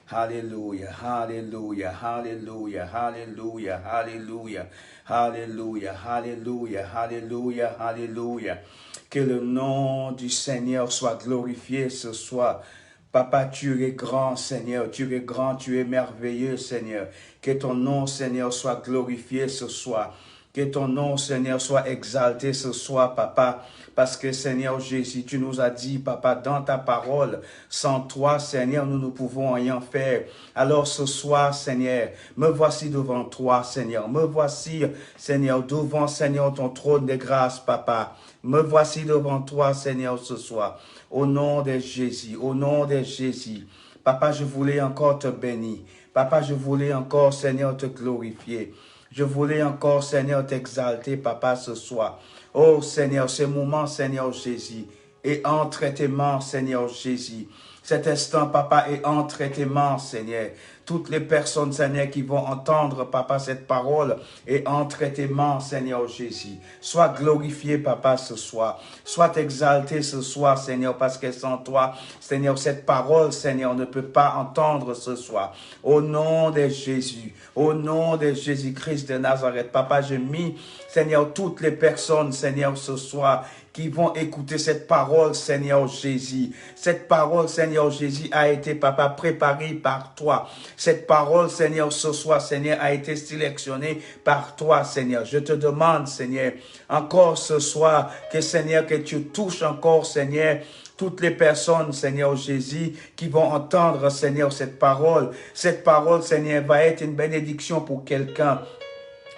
Hallelujah, hallelujah, hallelujah, hallelujah, hallelujah, hallelujah, hallelujah, hallelujah, hallelujah. Que le nom du Seigneur soit glorifié ce soir. Papa, tu es grand, Seigneur, tu es grand, tu es merveilleux, Seigneur. Que ton nom, Seigneur, soit glorifié ce soir. Que ton nom, Seigneur, soit exalté ce soir, Papa. Parce que, Seigneur Jésus, tu nous as dit, Papa, dans ta parole, sans toi, Seigneur, nous ne pouvons rien faire. Alors ce soir, Seigneur, me voici devant toi, Seigneur. Me voici, Seigneur, devant, Seigneur, ton trône de grâce, Papa. Me voici devant toi, Seigneur, ce soir. Au nom de Jésus, au nom de Jésus. Papa, je voulais encore te bénir. Papa, je voulais encore, Seigneur, te glorifier. Je voulais encore, Seigneur, t'exalter, Papa, ce soir. Oh, Seigneur, ce moment, Seigneur Jésus, est entre tes mains, Seigneur Jésus. Cet instant, Papa, est entre tes mains, Seigneur. Toutes les personnes, Seigneur, qui vont entendre, Papa, cette parole est entre tes mains, Seigneur Jésus. Sois glorifié, Papa, ce soir. Sois exalté ce soir, Seigneur, parce que sans toi, Seigneur, cette parole, Seigneur, ne peut pas entendre ce soir. Au nom de Jésus, au nom de Jésus-Christ de Nazareth, Papa, je mis, Seigneur, toutes les personnes, Seigneur, ce soir, qui vont écouter cette parole, Seigneur Jésus. Cette parole, Seigneur Jésus, a été, Papa, préparée par toi. Cette parole, Seigneur, ce soir, Seigneur, a été sélectionnée par toi, Seigneur. Je te demande, Seigneur, encore ce soir, que, Seigneur, que tu touches encore, Seigneur, toutes les personnes, Seigneur Jésus, qui vont entendre, Seigneur, cette parole. Cette parole, Seigneur, va être une bénédiction pour quelqu'un.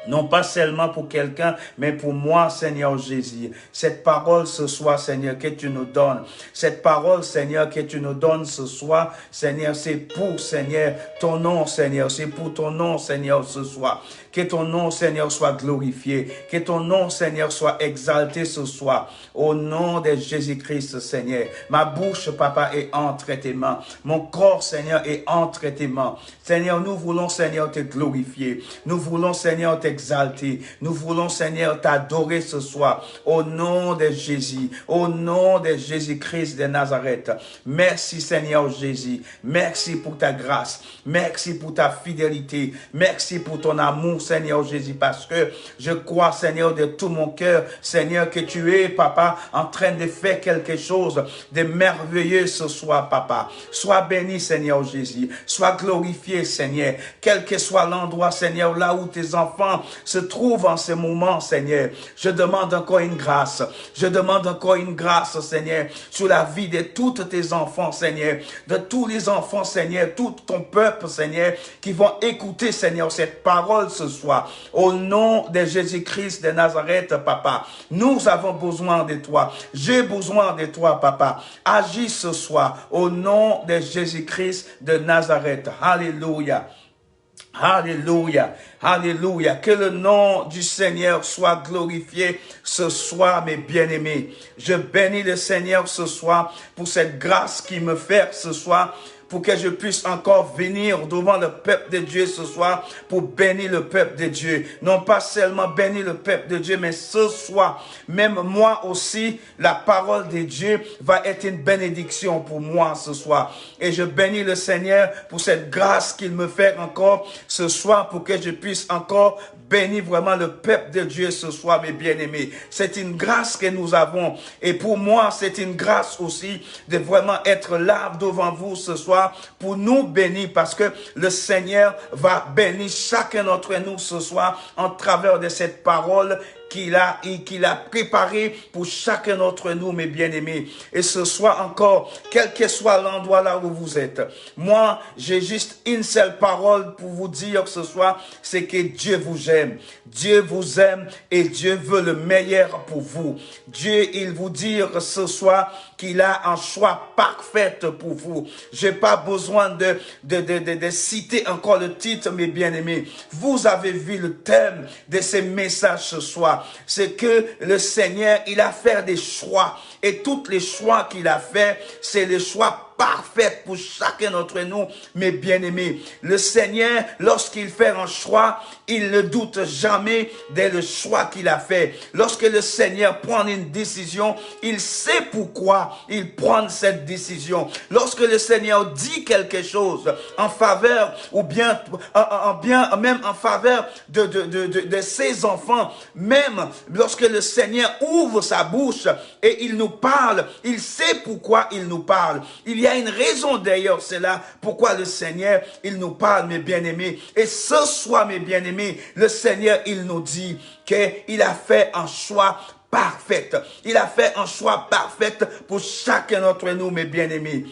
Non pas seulement pour quelqu'un, mais pour moi, Seigneur Jésus. Cette parole ce soir, Seigneur, que tu nous donnes. Cette parole, Seigneur, que tu nous donnes ce soir, Seigneur, c'est pour, Seigneur, ton nom, Seigneur. C'est pour ton nom, Seigneur, ce soir. Que ton nom, Seigneur, soit glorifié. Que ton nom, Seigneur, soit exalté ce soir. Au nom de Jésus-Christ, Seigneur. Ma bouche, Papa, est entre tes mains. Mon corps, Seigneur, est entre tes mains. Seigneur, nous voulons, Seigneur, te glorifier. Nous voulons, Seigneur, t'exalter. Nous voulons, Seigneur, t'adorer ce soir. Au nom de Jésus. Au nom de Jésus-Christ de Nazareth. Merci, Seigneur Jésus. Merci pour ta grâce. Merci pour ta fidélité. Merci pour ton amour, Seigneur Jésus, parce que je crois, Seigneur, de tout mon cœur, Seigneur, que tu es, Papa, en train de faire quelque chose de merveilleux ce soir, Papa. Sois béni, Seigneur Jésus. Sois glorifié, Seigneur. Quel que soit l'endroit, Seigneur, là où tes enfants se trouvent en ce moment, Seigneur. Je demande encore une grâce. Je demande encore une grâce, Seigneur, sur la vie de tous tes enfants, Seigneur. De tous les enfants, Seigneur, tout ton peuple, Seigneur, qui vont écouter, Seigneur, cette parole ce soir. Au nom de Jésus-Christ de Nazareth, Papa, nous avons besoin de toi. J'ai besoin de toi, Papa. Agis ce soir au nom de Jésus-Christ de Nazareth. Alléluia. Alléluia, alléluia. Que le nom du Seigneur soit glorifié ce soir, mes bien-aimés. Je bénis le Seigneur ce soir pour cette grâce qu'il me fait ce soir, pour que je puisse encore venir devant le peuple de Dieu ce soir pour bénir le peuple de Dieu. Non pas seulement bénir le peuple de Dieu, mais ce soir, même moi aussi, la parole de Dieu va être une bénédiction pour moi ce soir. Et je bénis le Seigneur pour cette grâce qu'il me fait encore ce soir pour que je puisse encore bénir vraiment le peuple de Dieu ce soir, mes bien-aimés. C'est une grâce que nous avons. Et pour moi, c'est une grâce aussi de vraiment être là devant vous ce soir pour nous bénir, parce que le Seigneur va bénir chacun d'entre nous ce soir en travers de cette parole qu'il a préparé pour chacun d'entre nous, mes bien-aimés. Et ce soir encore, quel que soit l'endroit là où vous êtes, moi, j'ai juste une seule parole pour vous dire ce soir, c'est que Dieu vous aime. Dieu vous aime et Dieu veut le meilleur pour vous. Dieu, il vous dit ce soir qu'il a un choix parfait pour vous. J'ai pas besoin de citer encore le titre, mes bien-aimés. Vous avez vu le thème de ces messages ce soir. C'est que le Seigneur, il a fait des choix. Et tous les choix qu'il a fait, c'est les choix parfaite pour chacun d'entre nous, mes bien-aimés. Le Seigneur, lorsqu'il fait un choix, il ne doute jamais le choix qu'il a fait. Lorsque le Seigneur prend une décision, il sait pourquoi il prend cette décision. Lorsque le Seigneur dit quelque chose en faveur ou bien, même en faveur de ses enfants, même lorsque le Seigneur ouvre sa bouche et il nous parle, il sait pourquoi il nous parle. Il y a une raison derrière cela, pourquoi le Seigneur, il nous parle, mes bien-aimés. Et ce soir, mes bien-aimés, le Seigneur, il nous dit qu'il a fait un choix parfait. Il a fait un choix parfait pour chacun d'entre nous, mes bien-aimés.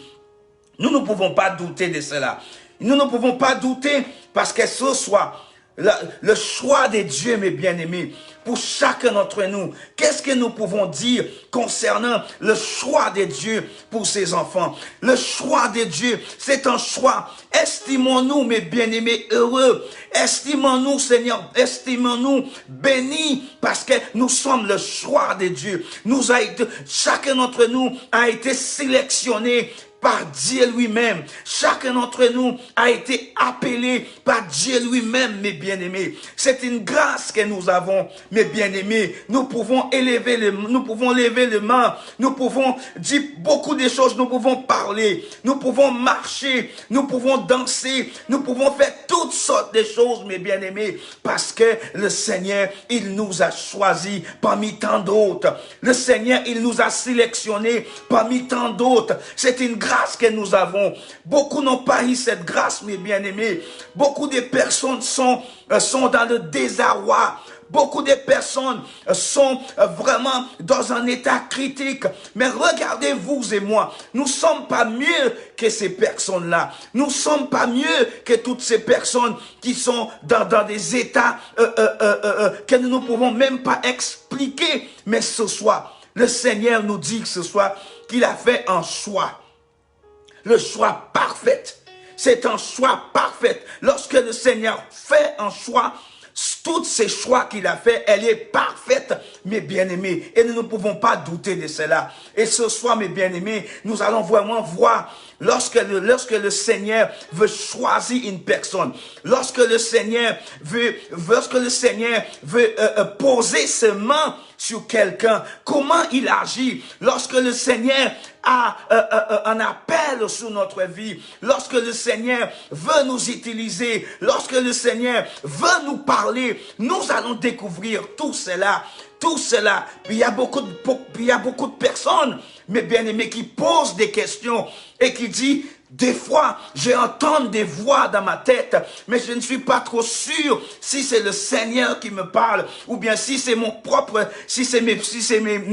Nous ne pouvons pas douter de cela. Nous ne pouvons pas douter parce que ce soir, le choix de Dieu, mes bien-aimés, pour chacun d'entre nous, qu'est-ce que nous pouvons dire concernant le choix de Dieu pour ses enfants? Le choix de Dieu, c'est un choix. Estimons-nous, mes bien-aimés, heureux. Estimons-nous, Seigneur, estimons-nous bénis parce que nous sommes le choix de Dieu. Chacun d'entre nous a été sélectionné par Dieu lui-même. Chacun d'entre nous a été appelé par Dieu lui-même, mes bien-aimés. C'est une grâce que nous avons, mes bien-aimés. Nous pouvons lever les mains, nous pouvons dire beaucoup de choses, nous pouvons parler, nous pouvons marcher, nous pouvons danser, nous pouvons faire toutes sortes de choses, mes bien-aimés, parce que le Seigneur, il nous a choisis parmi tant d'autres. Le Seigneur, il nous a sélectionnés parmi tant d'autres. C'est une grâce que nous avons. Beaucoup n'ont pas eu cette grâce, mes bien-aimés. Beaucoup de personnes sont dans le désarroi. Beaucoup de personnes sont vraiment dans un état critique. Mais regardez, vous et moi, nous ne sommes pas mieux que ces personnes-là. Nous ne sommes pas mieux que toutes ces personnes qui sont dans des états que nous ne pouvons même pas expliquer. Mais ce soir, le Seigneur nous dit que ce soir qu'il a fait un choix. Le choix parfait. C'est un choix parfait. Lorsque le Seigneur fait un choix, tous ces choix qu'il a fait, elle est parfaite, mes bien-aimés. Et nous ne pouvons pas douter de cela. Et ce soir, mes bien-aimés, nous allons vraiment voir lorsque le Seigneur veut choisir une personne, lorsque le Seigneur veut poser ses mains sur quelqu'un, comment il agit, lorsque le Seigneur a un appel sur notre vie, lorsque le Seigneur veut nous utiliser, lorsque le Seigneur veut nous parler, nous allons découvrir tout cela. Tout cela, il y a beaucoup de personnes, mes bien-aimés, qui posent des questions et qui disent, des fois, j'entends des voix dans ma tête, mais je ne suis pas trop sûr si c'est le Seigneur qui me parle, ou bien si c'est mes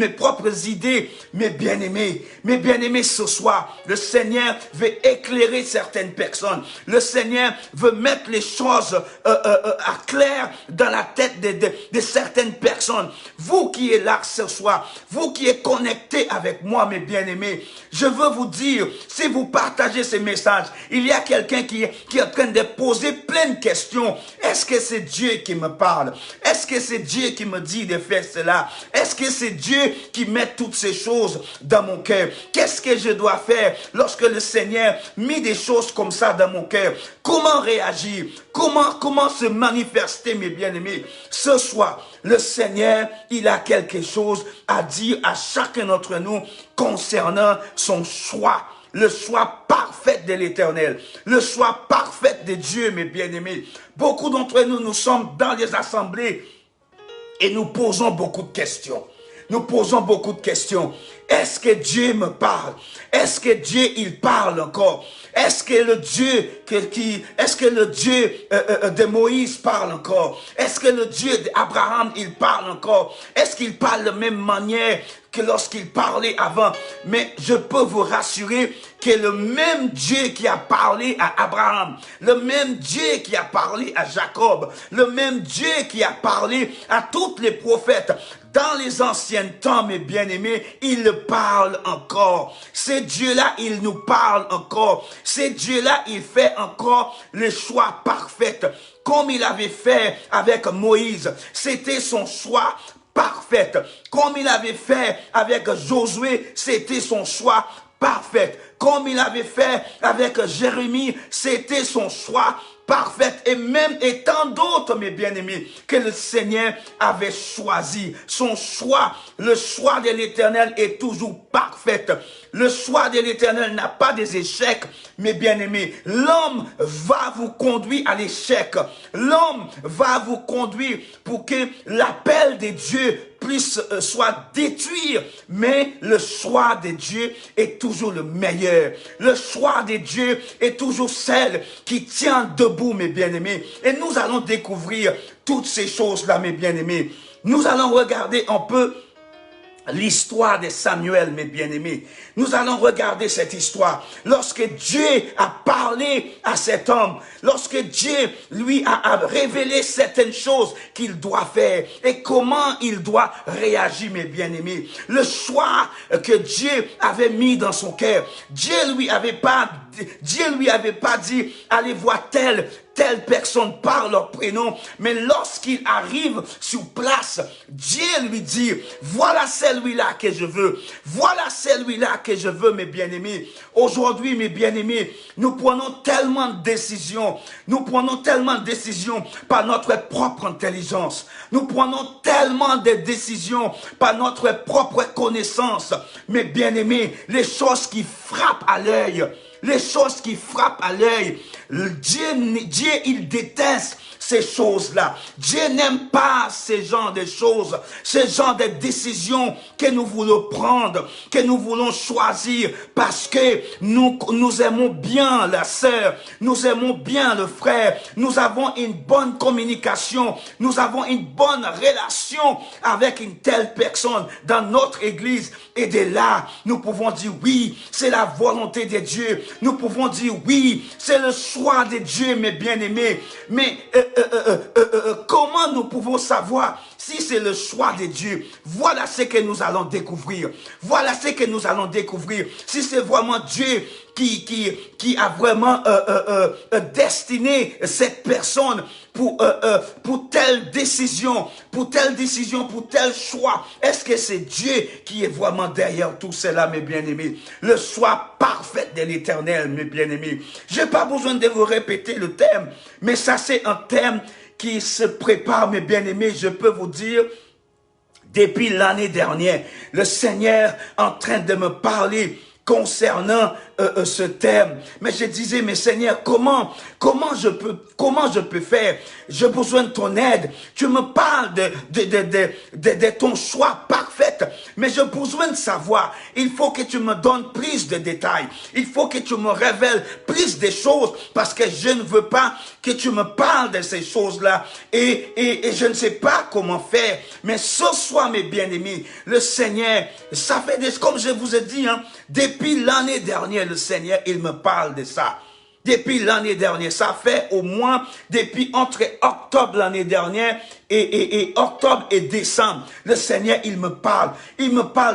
propres idées. Mes bien-aimés, ce soir, le Seigneur veut éclairer certaines personnes. Le Seigneur veut mettre les choses à clair dans la tête de certaines personnes. Vous qui êtes là ce soir, vous qui êtes connectés avec moi, mes bien-aimés, je veux vous dire, si vous partagez ces messages, il y a quelqu'un qui est en train de poser plein de questions. Est-ce que c'est Dieu qui me parle? Est-ce que c'est Dieu qui me dit de faire cela? Est-ce que c'est Dieu qui met toutes ces choses dans mon cœur? Qu'est-ce que je dois faire lorsque le Seigneur met des choses comme ça dans mon cœur? Comment réagir? Comment se manifester, mes bien-aimés? Ce soir, le Seigneur, il a quelque chose à dire à chacun d'entre nous concernant son choix. Le choix parfait de l'Éternel. Le choix parfait de Dieu, mes bien-aimés. Beaucoup d'entre nous, nous sommes dans les assemblées et nous posons beaucoup de questions. Nous posons beaucoup de questions. Est-ce que Dieu me parle? Est-ce que Dieu, il parle encore? Est-ce que le Dieu de Moïse parle encore? Est-ce que le Dieu d'Abraham, il parle encore? Est-ce qu'il parle de la même manière que lorsqu'il parlait avant? Mais je peux vous rassurer que le même Dieu qui a parlé à Abraham, le même Dieu qui a parlé à Jacob, le même Dieu qui a parlé à tous les prophètes, dans les anciens temps, mes bien-aimés, il parle encore. Ce Dieu-là, il nous parle encore. Ce Dieu-là, il fait encore le choix parfait. Comme il avait fait avec Moïse, c'était son choix parfait. Comme il avait fait avec Josué, c'était son choix parfaite. Comme il avait fait avec Jérémie, c'était son choix parfaite, et même tant d'autres, mes bien-aimés, que le Seigneur avait choisi. Son choix, le choix de l'Éternel est toujours parfait. Le choix de l'Éternel n'a pas des échecs, mes bien-aimés. L'homme va vous conduire à l'échec. L'homme va vous conduire pour que l'appel de Dieu puisse soit détruire, mais le choix de Dieu est toujours le meilleur. Le choix de Dieu est toujours celle qui tient debout, mes bien-aimés. Et nous allons découvrir toutes ces choses-là, mes bien-aimés. Nous allons regarder un peu l'histoire de Samuel, mes bien-aimés. Nous allons regarder cette histoire. Lorsque Dieu a parlé à cet homme, lorsque Dieu lui a révélé certaines choses qu'il doit faire et comment il doit réagir, mes bien-aimés. Le choix que Dieu avait mis dans son cœur, Dieu lui avait pas dit, allez voir telle personne par leur prénom, mais lorsqu'il arrive sur place, Dieu lui dit, voilà celui-là que je veux, voilà celui-là que je veux, mes bien-aimés. Aujourd'hui, mes bien-aimés, nous prenons tellement de décisions, par notre propre intelligence, nous prenons tellement de décisions par notre propre connaissance, mes bien-aimés, les choses qui frappent à l'œil, Dieu, il déteste ces choses-là. Dieu n'aime pas ces genres de choses, ces genres de décisions que nous voulons prendre, que nous voulons choisir, parce que nous aimons bien la sœur, nous aimons bien le frère, nous avons une bonne communication, nous avons une bonne relation avec une telle personne dans notre église, et de là, nous pouvons dire oui, c'est la volonté de Dieu, nous pouvons dire oui, c'est le choix de Dieu, mes bien-aimés, mais comment nous pouvons savoir si c'est le choix de Dieu? Voilà ce que nous allons découvrir. Si c'est vraiment Dieu qui a vraiment destiné cette personne pour telle décision, pour tel choix. Est-ce que c'est Dieu qui est vraiment derrière tout cela, mes bien-aimés? Le choix parfait de l'Éternel, mes bien-aimés. J'ai pas besoin de vous répéter le thème, mais ça c'est un thème qui se prépare, mes bien-aimés. Je peux vous dire, depuis l'année dernière, le Seigneur est en train de me parler concernant ce thème. Mais je disais, mais Seigneur, comment je peux faire? J'ai besoin de ton aide. Tu me parles de ton choix parfait, mais j'ai besoin de savoir. Il faut que tu me donnes plus de détails. Il faut que tu me révèles plus de choses, parce que je ne veux pas que tu me parles de ces choses-là et je ne sais pas comment faire. Mais ce soir, mes bien-aimés, le Seigneur, ça fait comme je vous ai dit, depuis l'année dernière, le Seigneur, il me parle de ça. Depuis l'année dernière, ça fait au moins depuis entre octobre l'année dernière et octobre et décembre, le Seigneur, il me parle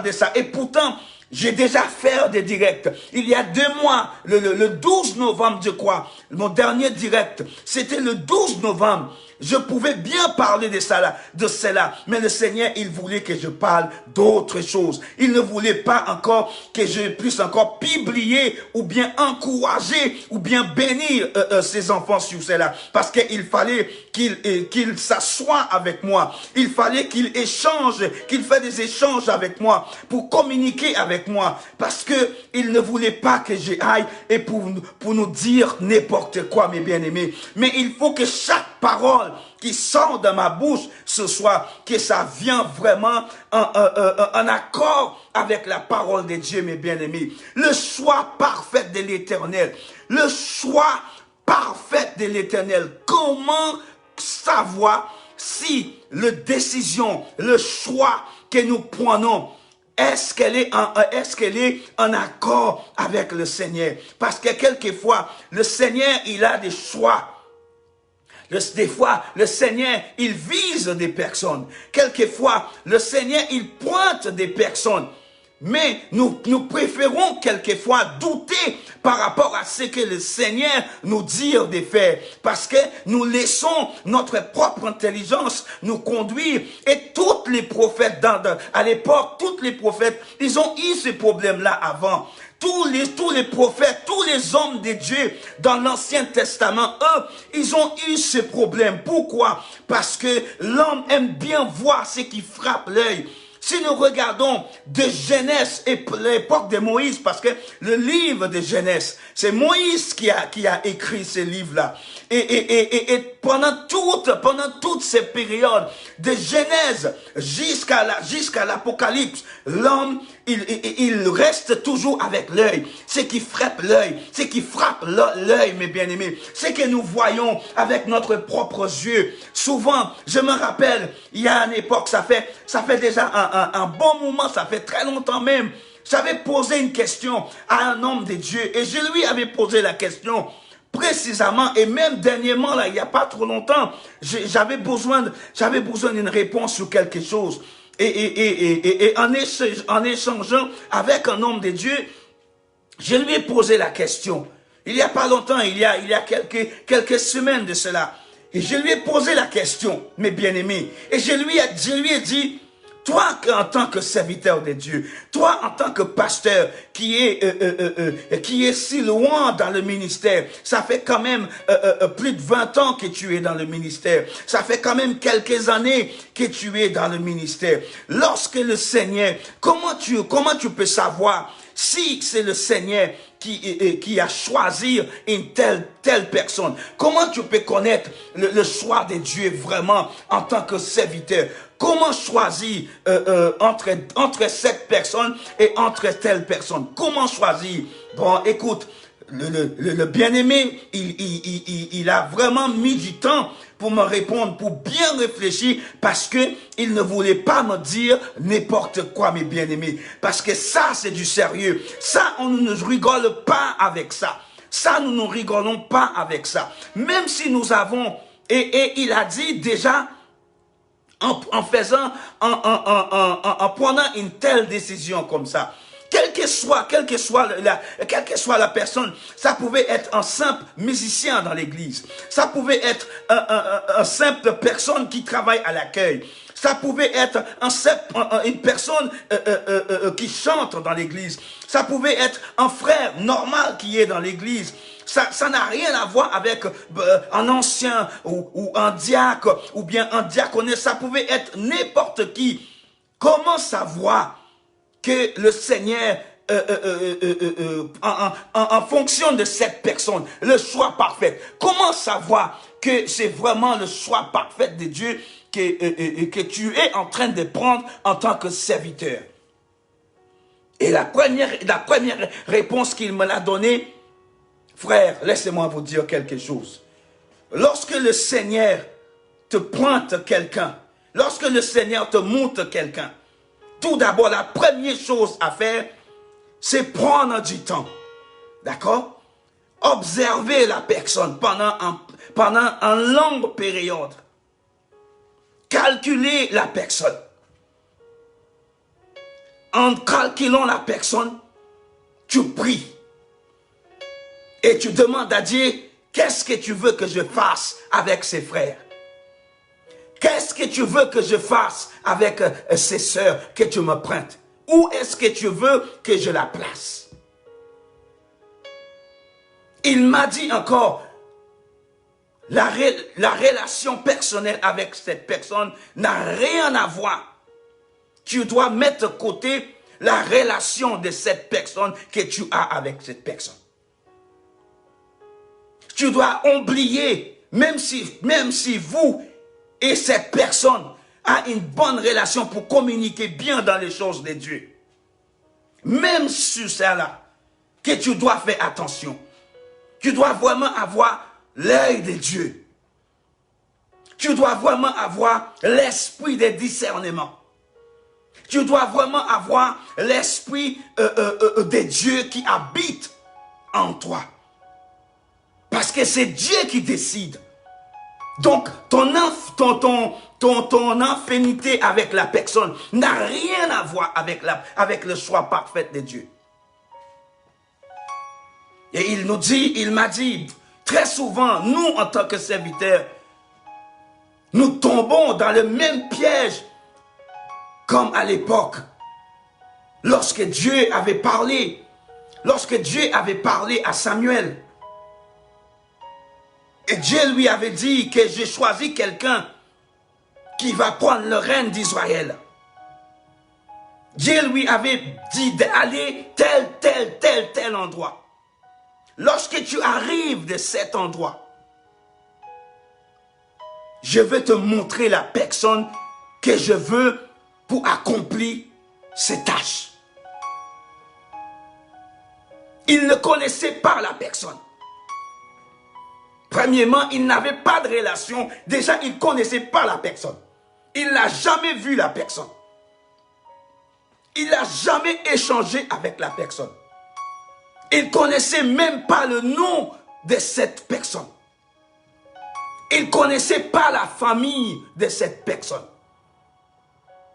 de ça. Et pourtant, j'ai déjà fait des directs. Il y a 2 mois, le 12 novembre, je crois, mon dernier direct, c'était le 12 novembre. Je pouvais bien parler de cela, mais le Seigneur, il voulait que je parle d'autres choses. Il ne voulait pas encore que je puisse encore publier ou bien encourager ou bien bénir ses enfants sur cela, parce qu'il fallait qu'il s'assoie avec moi. Il fallait qu'il échange, qu'il fasse des échanges avec moi pour communiquer avec moi, parce que il ne voulait pas que j'aille et pour nous dire n'importe quoi, mes bien-aimés. Mais il faut que chaque parole qui sort de ma bouche ce soir, que ça vient vraiment en accord avec la parole de Dieu, mes bien-aimés. Le choix parfait de l'Éternel. Le choix parfait de l'Éternel. Comment savoir si le décision, le choix que nous prenons, est-ce qu'elle est en accord avec le Seigneur? Parce que quelquefois, le Seigneur, il a des choix. Des fois, le Seigneur, il vise des personnes. Quelquefois, le Seigneur, il pointe des personnes. Mais nous préférons quelquefois douter par rapport à ce que le Seigneur nous dit de faire. Parce que nous laissons notre propre intelligence nous conduire. Et tous les prophètes, à l'époque, tous les prophètes, ils ont eu ce problème-là avant. Tous les prophètes, tous les hommes de Dieu dans l'Ancien Testament, eux, ils ont eu ce problème. Pourquoi? Parce que l'homme aime bien voir ce qui frappe l'œil. Si nous regardons de Genèse et l'époque de Moïse, parce que le livre de Genèse, c'est Moïse qui a écrit ce livre-là. Et pendant toute cette période de Genèse jusqu'à l'Apocalypse, l'homme, il reste toujours avec l'œil. Ce qui frappe l'œil, mes bien-aimés, ce que nous voyons avec notre propre yeux. Souvent, je me rappelle, il y a une époque, ça fait déjà un bon moment, ça fait très longtemps même, j'avais posé une question à un homme de Dieu et je lui avais posé la question précisément et même dernièrement, là, il n'y a pas trop longtemps, j'avais besoin d'une réponse sur quelque chose. Et en échangeant avec un homme de Dieu, je lui ai posé la question. Il n'y a pas longtemps, il y a quelques semaines de cela. Et je lui ai posé la question, mes bien-aimés. Et je lui ai dit, toi en tant que serviteur de Dieu, toi en tant que pasteur qui est si loin dans le ministère, ça fait quand même plus de 20 ans que tu es dans le ministère, ça fait quand même quelques années que tu es dans le ministère. Lorsque le Seigneur, comment tu peux savoir si c'est le Seigneur qui a choisi une telle personne? Comment tu peux connaître le choix de Dieu vraiment en tant que serviteur? Comment choisir entre cette personne et entre telle personne? Comment choisir? Bon, écoute, le bien-aimé, il a vraiment mis du temps pour me répondre, pour bien réfléchir, parce que il ne voulait pas me dire n'importe quoi, mes bien-aimés. Parce que ça, c'est du sérieux. Ça, on ne rigole pas avec ça. Ça, nous ne rigolons pas avec ça. Même si nous avons, et il a dit déjà, en prenant une telle décision comme ça, quelle que soit la personne, ça pouvait être un simple musicien dans l'église, ça pouvait être un simple personne qui travaille à l'accueil, ça pouvait être une personne qui chante dans l'église, ça pouvait être un frère normal qui est dans l'église. Ça n'a rien à voir avec un ancien ou un diacre ou bien un diaconé. Ça pouvait être n'importe qui. Comment savoir que le Seigneur, en fonction de cette personne, le choix parfait, comment savoir que c'est vraiment le choix parfait de Dieu que tu es en train de prendre en tant que serviteur? Et la première réponse qu'il me l'a donnée, frère, laissez-moi vous dire quelque chose. Lorsque le Seigneur te pointe quelqu'un, lorsque le Seigneur te montre quelqu'un, tout d'abord, la première chose à faire, c'est prendre du temps. D'accord? Observer la personne pendant une longue période. Calculer la personne. En calculant la personne, tu pries. Et tu demandes à Dieu, qu'est-ce que tu veux que je fasse avec ses frères? Qu'est-ce que tu veux que je fasse avec ces sœurs que tu me prêtes? Où est-ce que tu veux que je la place? Il m'a dit encore, la relation personnelle avec cette personne n'a rien à voir. Tu dois mettre de côté la relation de cette personne que tu as avec cette personne. Tu dois oublier, même si vous et cette personne a une bonne relation pour communiquer bien dans les choses de Dieu. Même sur cela, que tu dois faire attention. Tu dois vraiment avoir l'œil de Dieu. Tu dois vraiment avoir l'esprit de discernement. Tu dois vraiment avoir l'esprit de Dieu qui habite en toi. Parce que c'est Dieu qui décide Donc, ton affinité avec la personne n'a rien à voir avec le choix parfait de Dieu. Et il m'a dit, très souvent, nous, en tant que serviteurs, nous tombons dans le même piège comme à l'époque, lorsque Dieu avait parlé à Samuel. Et Dieu lui avait dit que j'ai choisi quelqu'un qui va prendre le règne d'Israël. Dieu lui avait dit d'aller tel endroit. Lorsque tu arrives de cet endroit, je vais te montrer la personne que je veux pour accomplir ces tâches. Il ne connaissait pas la personne. Premièrement, il n'avait pas de relation. Déjà, il ne connaissait pas la personne. Il n'a jamais vu la personne. Il n'a jamais échangé avec la personne. Il ne connaissait même pas le nom de cette personne. Il ne connaissait pas la famille de cette personne.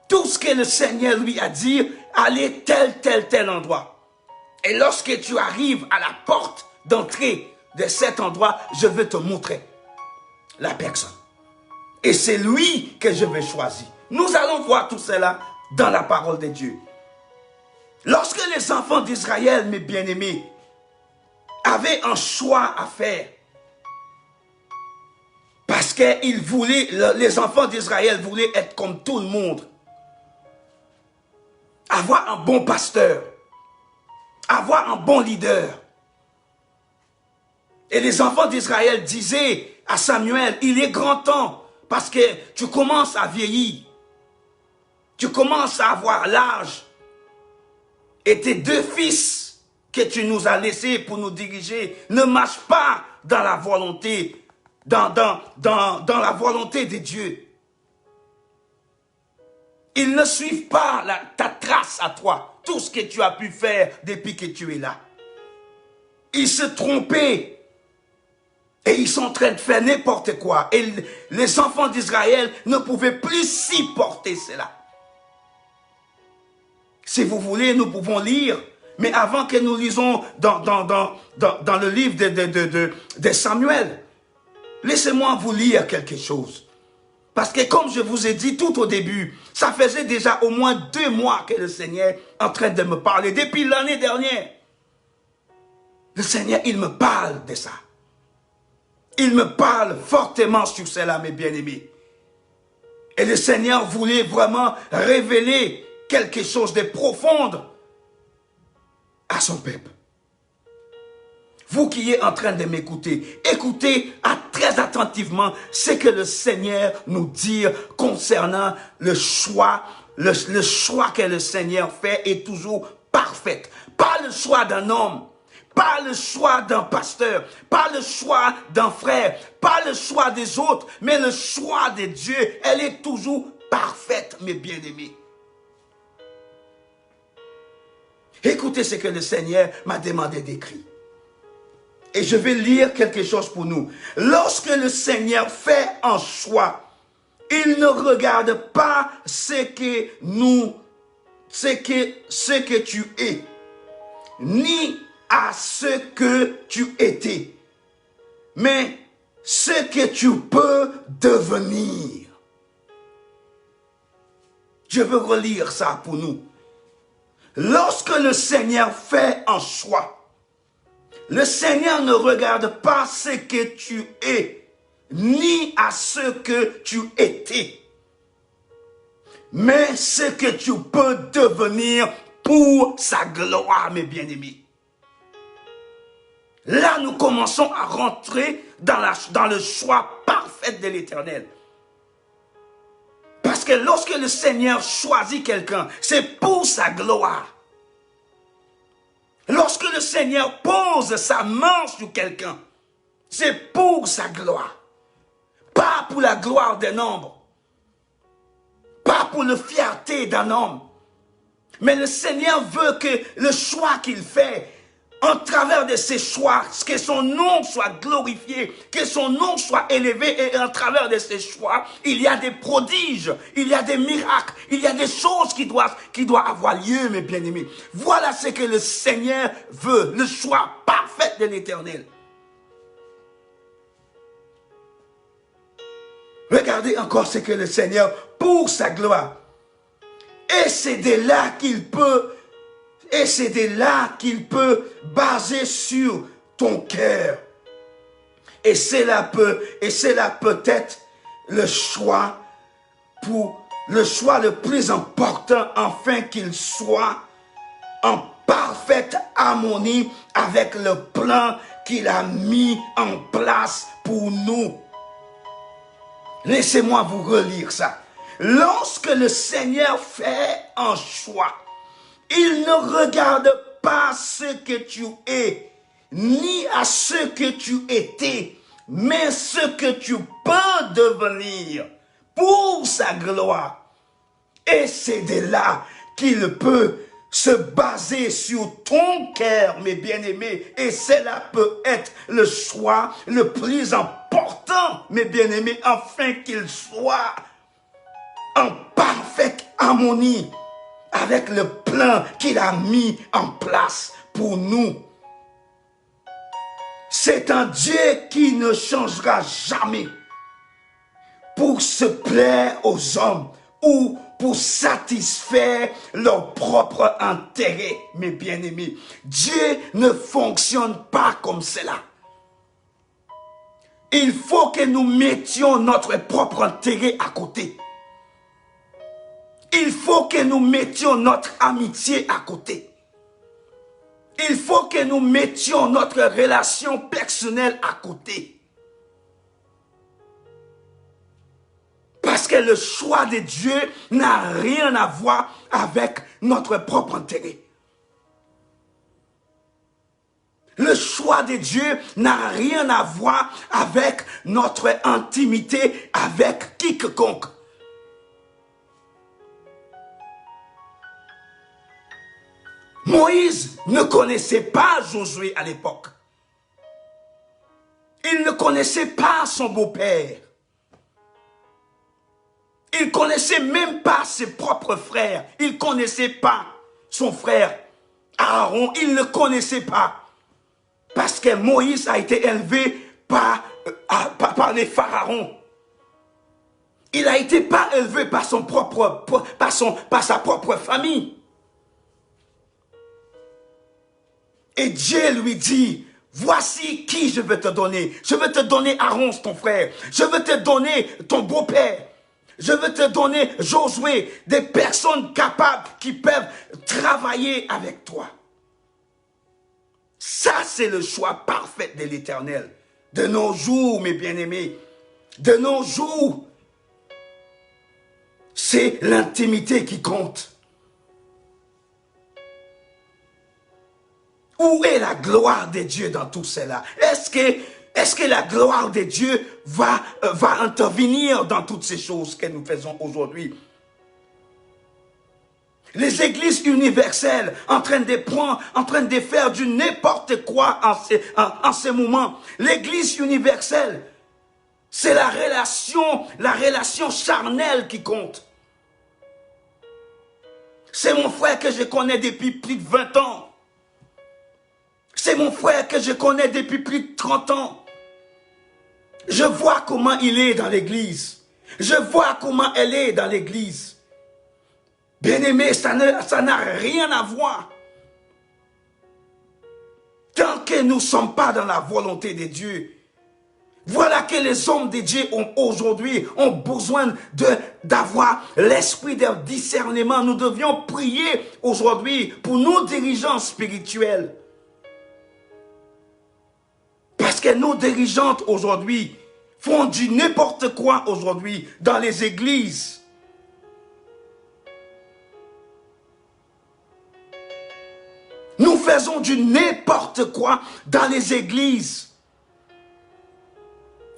Tout ce que le Seigneur lui a dit, allez tel endroit. Et lorsque tu arrives à la porte d'entrée de cet endroit, je vais te montrer la personne. Et c'est lui que je vais choisir. Nous allons voir tout cela dans la parole de Dieu. Lorsque les enfants d'Israël, mes bien-aimés, avaient un choix à faire, parce que les enfants d'Israël voulaient être comme tout le monde, avoir un bon pasteur, avoir un bon leader. Et les enfants d'Israël disaient à Samuel, il est grand temps, parce que tu commences à vieillir, tu commences à avoir l'âge, et tes deux fils que tu nous as laissés pour nous diriger ne marchent pas dans la volonté, dans la volonté de Dieu. Ils ne suivent pas ta trace à toi, tout ce que tu as pu faire depuis que tu es là. Ils se trompaient et ils sont en train de faire n'importe quoi. Et les enfants d'Israël ne pouvaient plus supporter cela. Si vous voulez, nous pouvons lire, mais avant que nous lisons dans le livre de Samuel, laissez-moi vous lire quelque chose. Parce que comme je vous ai dit tout au début, ça faisait déjà au moins 2 mois que le Seigneur est en train de me parler. Depuis l'année dernière, le Seigneur, il me parle de ça. Il me parle fortement sur cela, mes bien-aimés. Et le Seigneur voulait vraiment révéler quelque chose de profond à son peuple. Vous qui êtes en train de m'écouter, écoutez très attentivement ce que le Seigneur nous dit concernant le choix. Le choix que le Seigneur fait est toujours parfait. Pas le choix d'un homme, pas le choix d'un pasteur, pas le choix d'un frère, pas le choix des autres, mais le choix de Dieu, elle est toujours parfaite, mes bien-aimés. Écoutez ce que le Seigneur m'a demandé d'écrire. Et je vais lire quelque chose pour nous. Lorsque le Seigneur fait un choix, il ne regarde pas ce que tu es, ni à ce que tu étais, mais ce que tu peux devenir. Je veux relire ça pour nous. Lorsque le Seigneur fait un choix, le Seigneur ne regarde pas ce que tu es, ni à ce que tu étais, mais ce que tu peux devenir pour sa gloire, mes bien-aimés. Là, nous commençons à rentrer dans le choix parfait de l'Éternel. Parce que lorsque le Seigneur choisit quelqu'un, c'est pour sa gloire. Lorsque le Seigneur pose sa main sur quelqu'un, c'est pour sa gloire. Pas pour la gloire d'un homme. Pas pour la fierté d'un homme. Mais le Seigneur veut que le choix qu'il fait en travers de ses choix, que son nom soit glorifié, que son nom soit élevé, et en travers de ses choix, il y a des prodiges, il y a des miracles, il y a des choses qui doivent avoir lieu, mes bien-aimés. Voilà ce que le Seigneur veut, le choix parfait de l'Éternel. Regardez encore ce que le Seigneur, pour sa gloire, et c'est de là qu'il peut baser sur ton cœur. Et c'est là peut-être le choix le plus important, afin qu'il soit en parfaite harmonie avec le plan qu'il a mis en place pour nous. Laissez-moi vous relire ça. Lorsque le Seigneur fait un choix, il ne regarde pas ce que tu es, ni à ce que tu étais, mais ce que tu peux devenir pour sa gloire. Et c'est de là qu'il peut se baser sur ton cœur, mes bien-aimés. Et cela peut être le choix le plus important, mes bien-aimés, afin qu'il soit en parfaite harmonie avec le plan qu'il a mis en place pour nous. C'est un Dieu qui ne changera jamais pour se plaire aux hommes ou pour satisfaire leur propre intérêt, mes bien-aimés. Dieu ne fonctionne pas comme cela. Il faut que nous mettions notre propre intérêt à côté. Il faut que nous mettions notre amitié à côté. Il faut que nous mettions notre relation personnelle à côté. Parce que le choix de Dieu n'a rien à voir avec notre propre intérêt. Le choix de Dieu n'a rien à voir avec notre intimité avec quiconque. Moïse ne connaissait pas Josué à l'époque. Il ne connaissait pas son beau-père. Il ne connaissait même pas ses propres frères. Il ne connaissait pas son frère Aaron. Il ne le connaissait pas. Parce que Moïse a été élevé par les pharaons. Il n'a été pas élevé par sa propre famille. Et Dieu lui dit, voici qui je vais te donner. Je vais te donner Aaron, ton frère. Je vais te donner ton beau-père. Je vais te donner Josué, des personnes capables qui peuvent travailler avec toi. Ça, c'est le choix parfait de l'Éternel. De nos jours, mes bien-aimés, de nos jours, c'est l'intimité qui compte. Où est la gloire de Dieu dans tout cela? Est-ce que la gloire de Dieu va intervenir dans toutes ces choses que nous faisons aujourd'hui? Les églises universelles en train de faire du n'importe quoi en ces moments. L'église universelle, c'est la relation charnelle qui compte. C'est mon frère que je connais depuis plus de 20 ans. C'est mon frère que je connais depuis plus de 30 ans. Je vois comment il est dans l'église. Je vois comment elle est dans l'église. Bien-aimé, ça n'a rien à voir. Tant que nous ne sommes pas dans la volonté de Dieu, voilà que les hommes de Dieu aujourd'hui ont besoin d'avoir l'esprit de discernement. Nous devions prier aujourd'hui pour nos dirigeants spirituels. Parce que nos dirigeantes aujourd'hui font du n'importe quoi aujourd'hui dans les églises. Nous faisons du n'importe quoi dans les églises.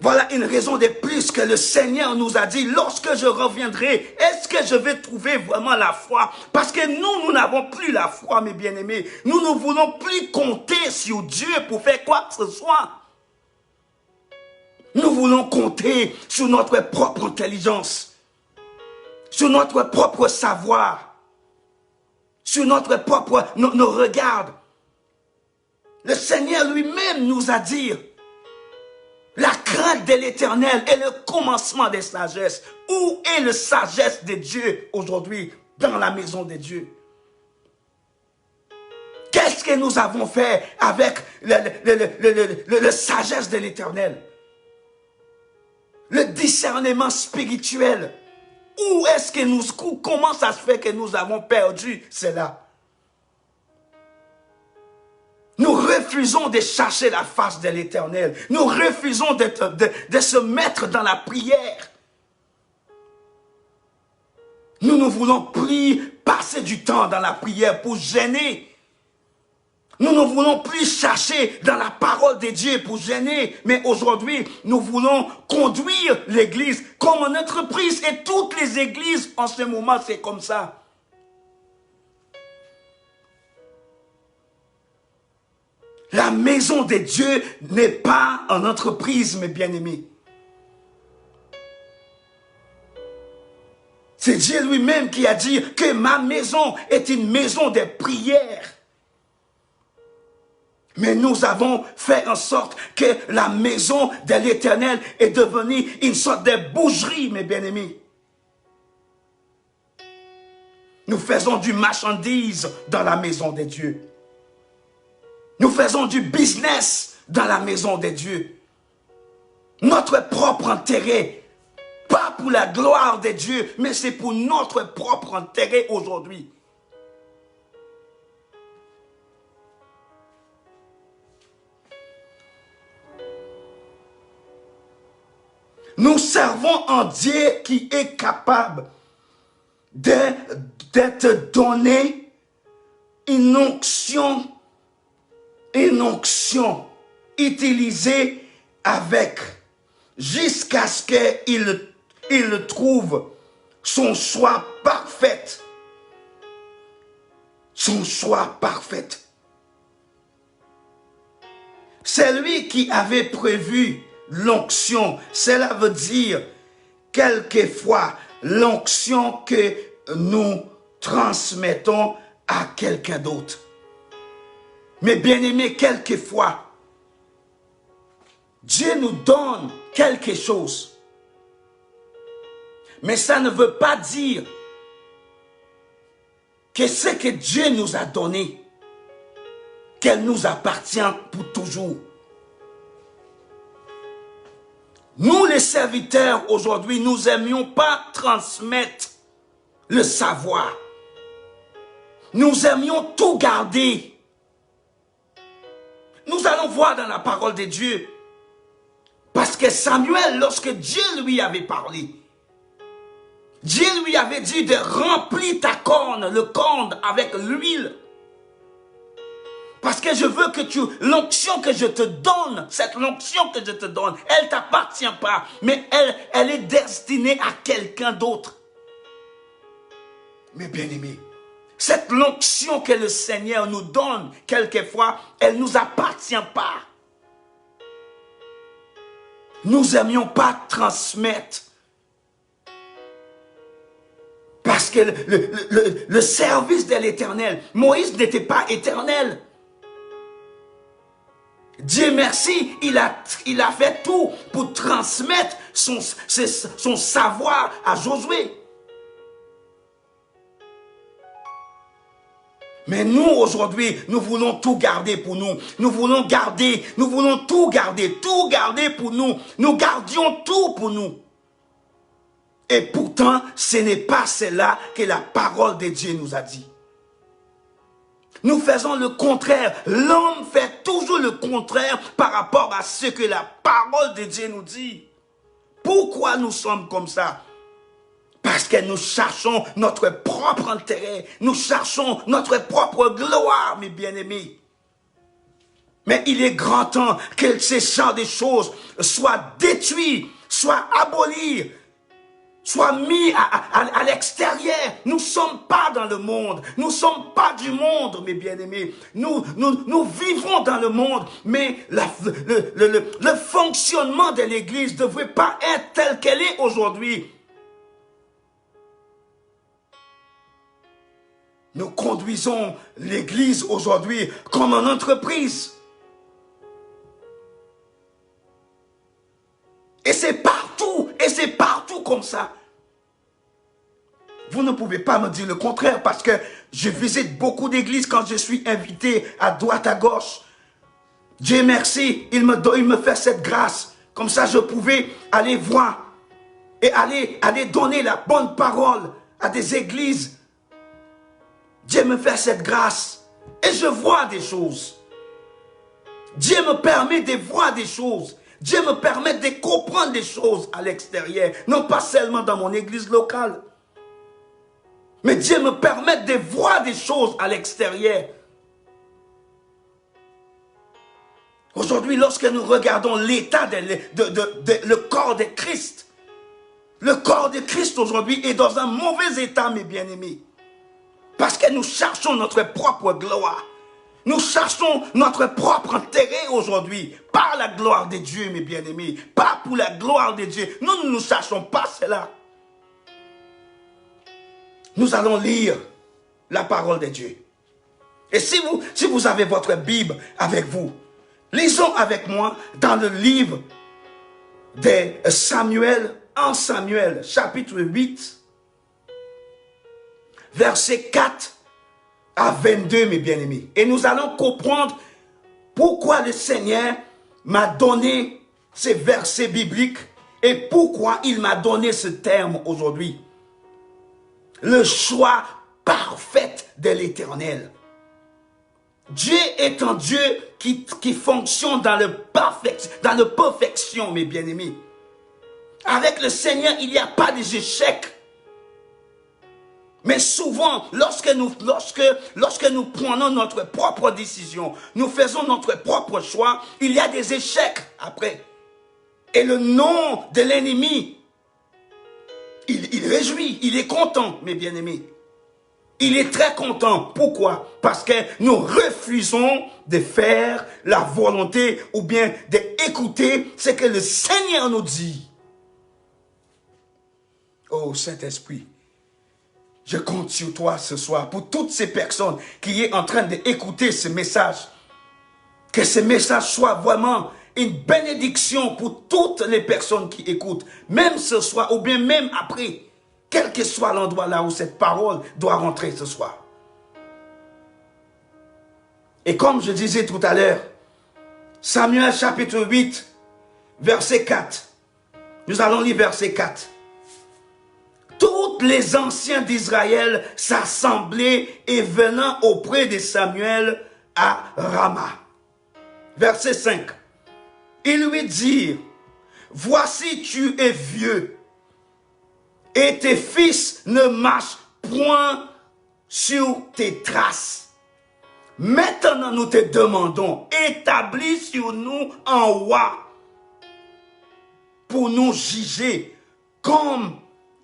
Voilà une raison de plus que le Seigneur nous a dit, lorsque je reviendrai, est-ce que je vais trouver vraiment la foi? Parce que nous n'avons plus la foi, mes bien-aimés. Nous ne voulons plus compter sur Dieu pour faire quoi que ce soit. Nous voulons compter sur notre propre intelligence, sur notre propre savoir, sur notre propre, nos regards. Le Seigneur lui-même nous a dit, la crainte de l'Éternel est le commencement des sagesses. Où est la sagesse de Dieu aujourd'hui dans la maison de Dieu? Qu'est-ce que nous avons fait avec la sagesse de l'Éternel? Le discernement spirituel. Comment ça se fait que nous avons perdu cela? Nous refusons de chercher la face de l'Éternel. Nous refusons de se mettre dans la prière. Nous ne voulons plus passer du temps dans la prière pour gêner. Nous ne voulons plus chercher dans la parole de Dieu pour gêner. Mais aujourd'hui, nous voulons conduire l'Église comme une entreprise. Et toutes les églises en ce moment, c'est comme ça. La maison de Dieu n'est pas une entreprise, mes bien-aimés. C'est Dieu lui-même qui a dit que ma maison est une maison de prière. Mais nous avons fait en sorte que la maison de l'Éternel est devenue une sorte de boucherie, mes bien-aimés. Nous faisons du marchandise dans la maison de Dieu. Nous faisons du business dans la maison de Dieu. Notre propre intérêt, pas pour la gloire de Dieu, mais c'est pour notre propre intérêt aujourd'hui. Nous servons un Dieu qui est capable d'être donné une onction utilisée avec, jusqu'à ce qu'il trouve son choix parfait. Son choix parfait. C'est lui qui avait prévu l'onction. Cela veut dire, quelquefois, l'onction que nous transmettons à quelqu'un d'autre. Mais bien aimé, quelquefois, Dieu nous donne quelque chose. Mais ça ne veut pas dire que ce que Dieu nous a donné, qu'elle nous appartient pour toujours. Nous, les serviteurs, aujourd'hui, nous n'aimions pas transmettre le savoir. Nous aimions tout garder. Nous allons voir dans la parole de Dieu. Parce que Samuel, lorsque Dieu lui avait parlé, Dieu lui avait dit de remplir ta corne, le corne avec l'huile. Parce que je veux que l'onction que je te donne, cette onction que je te donne, elle ne t'appartient pas, mais elle est destinée à quelqu'un d'autre. Mais bien aimé, cette onction que le Seigneur nous donne, quelquefois, elle ne nous appartient pas. Nous n'aimions pas transmettre. Parce que le service de l'Éternel, Moïse n'était pas éternel. Dieu merci, il a fait tout pour transmettre son savoir à Josué. Mais nous, aujourd'hui, nous voulons tout garder pour nous. Nous voulons tout garder pour nous. Nous gardions tout pour nous. Et pourtant, ce n'est pas cela que la parole de Dieu nous a dit. Nous faisons le contraire. L'homme fait toujours le contraire par rapport à ce que la parole de Dieu nous dit. Pourquoi nous sommes comme ça? Parce que nous cherchons notre propre intérêt. Nous cherchons notre propre gloire, mes bien-aimés. Mais il est grand temps que ces genres de choses soient détruits, soient abolis, soient mis à l'extérieur. Nous ne sommes pas dans le monde. Nous ne sommes pas du monde, mes bien-aimés. Nous vivons dans le monde, mais le fonctionnement de l'Église ne devrait pas être tel qu'elle est aujourd'hui. Nous conduisons l'Église aujourd'hui comme une entreprise. Et c'est partout comme ça. Vous ne pouvez pas me dire le contraire parce que je visite beaucoup d'églises quand je suis invité à droite, à gauche. Dieu merci, il me fait cette grâce. Comme ça, je pouvais aller voir et aller donner la bonne parole à des églises. Dieu me fait cette grâce et je vois des choses. Dieu me permet de voir des choses. Dieu me permet de comprendre des choses à l'extérieur, non pas seulement dans mon église locale. Mais Dieu me permet de voir des choses à l'extérieur. Aujourd'hui, lorsque nous regardons l'état le corps de Christ, le corps de Christ aujourd'hui est dans un mauvais état, mes bien-aimés. Parce que nous cherchons notre propre gloire. Nous cherchons notre propre intérêt aujourd'hui. Par la gloire de Dieu, mes bien-aimés. Pas pour la gloire de Dieu. Nous ne cherchons pas cela. Nous allons lire la parole de Dieu. Et si vous avez votre Bible avec vous, lisons avec moi dans le livre de Samuel, 1 Samuel, chapitre 8, verset 4 à 22, mes bien-aimés. Et nous allons comprendre pourquoi le Seigneur m'a donné ces versets bibliques et pourquoi il m'a donné ce terme aujourd'hui. Le choix parfait de l'Éternel. Dieu est un Dieu qui fonctionne dans la perfection, mes bien-aimés. Avec le Seigneur, il n'y a pas d'échec. Mais souvent, lorsque nous prenons notre propre décision, nous faisons notre propre choix, il y a des échecs après. Et le nom de l'ennemi, il réjouit, il est content, mes bien-aimés. Il est très content. Pourquoi? Parce que nous refusons de faire la volonté ou bien d'écouter ce que le Seigneur nous dit. Oh Saint-Esprit, je compte sur toi ce soir pour toutes ces personnes qui sont en train d'écouter ce message. Que ce message soit vraiment une bénédiction pour toutes les personnes qui écoutent, même ce soir ou bien même après, quel que soit l'endroit là où cette parole doit rentrer ce soir. Et comme je disais tout à l'heure, Samuel chapitre 8, verset 4. Nous allons lire verset 4. Tous les anciens d'Israël s'assemblaient et venant auprès de Samuel à Rama. Verset 5. Ils lui dirent, voici tu es vieux, et tes fils ne marchent point sur tes traces. Maintenant nous te demandons, établis sur nous un roi pour nous juger, comme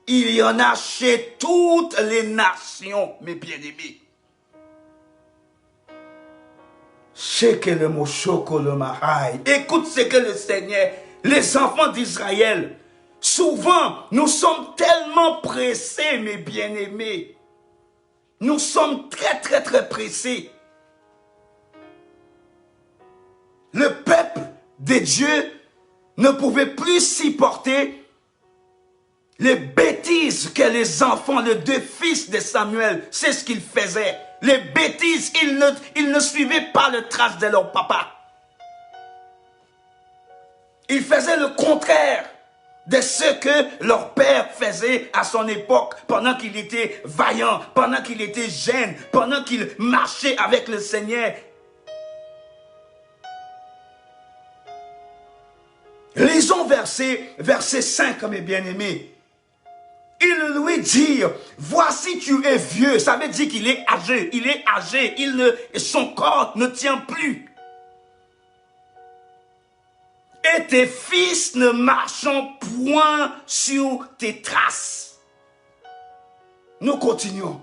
il y en a chez toutes les nations, mes bien-aimés. Écoute ce que le Seigneur, les enfants d'Israël, souvent nous sommes tellement pressés, mes bien-aimés. Nous sommes très pressés. Le peuple de Dieu ne pouvait plus supporter les bêtises que les enfants, les deux fils de Samuel, c'est ce qu'ils faisaient. Les bêtises, ils ne suivaient pas le trace de leur papa. Ils faisaient le contraire de ce que leur père faisait à son époque, pendant qu'il était vaillant, pendant qu'il était jeune, pendant qu'il marchait avec le Seigneur. Lisons verset 5, mes bien-aimés. Il lui dit, voici tu es vieux. Ça veut dire qu'il est âgé. Il est âgé. Son corps ne tient plus. et tes fils ne marcheront point sur tes traces. Nous continuons.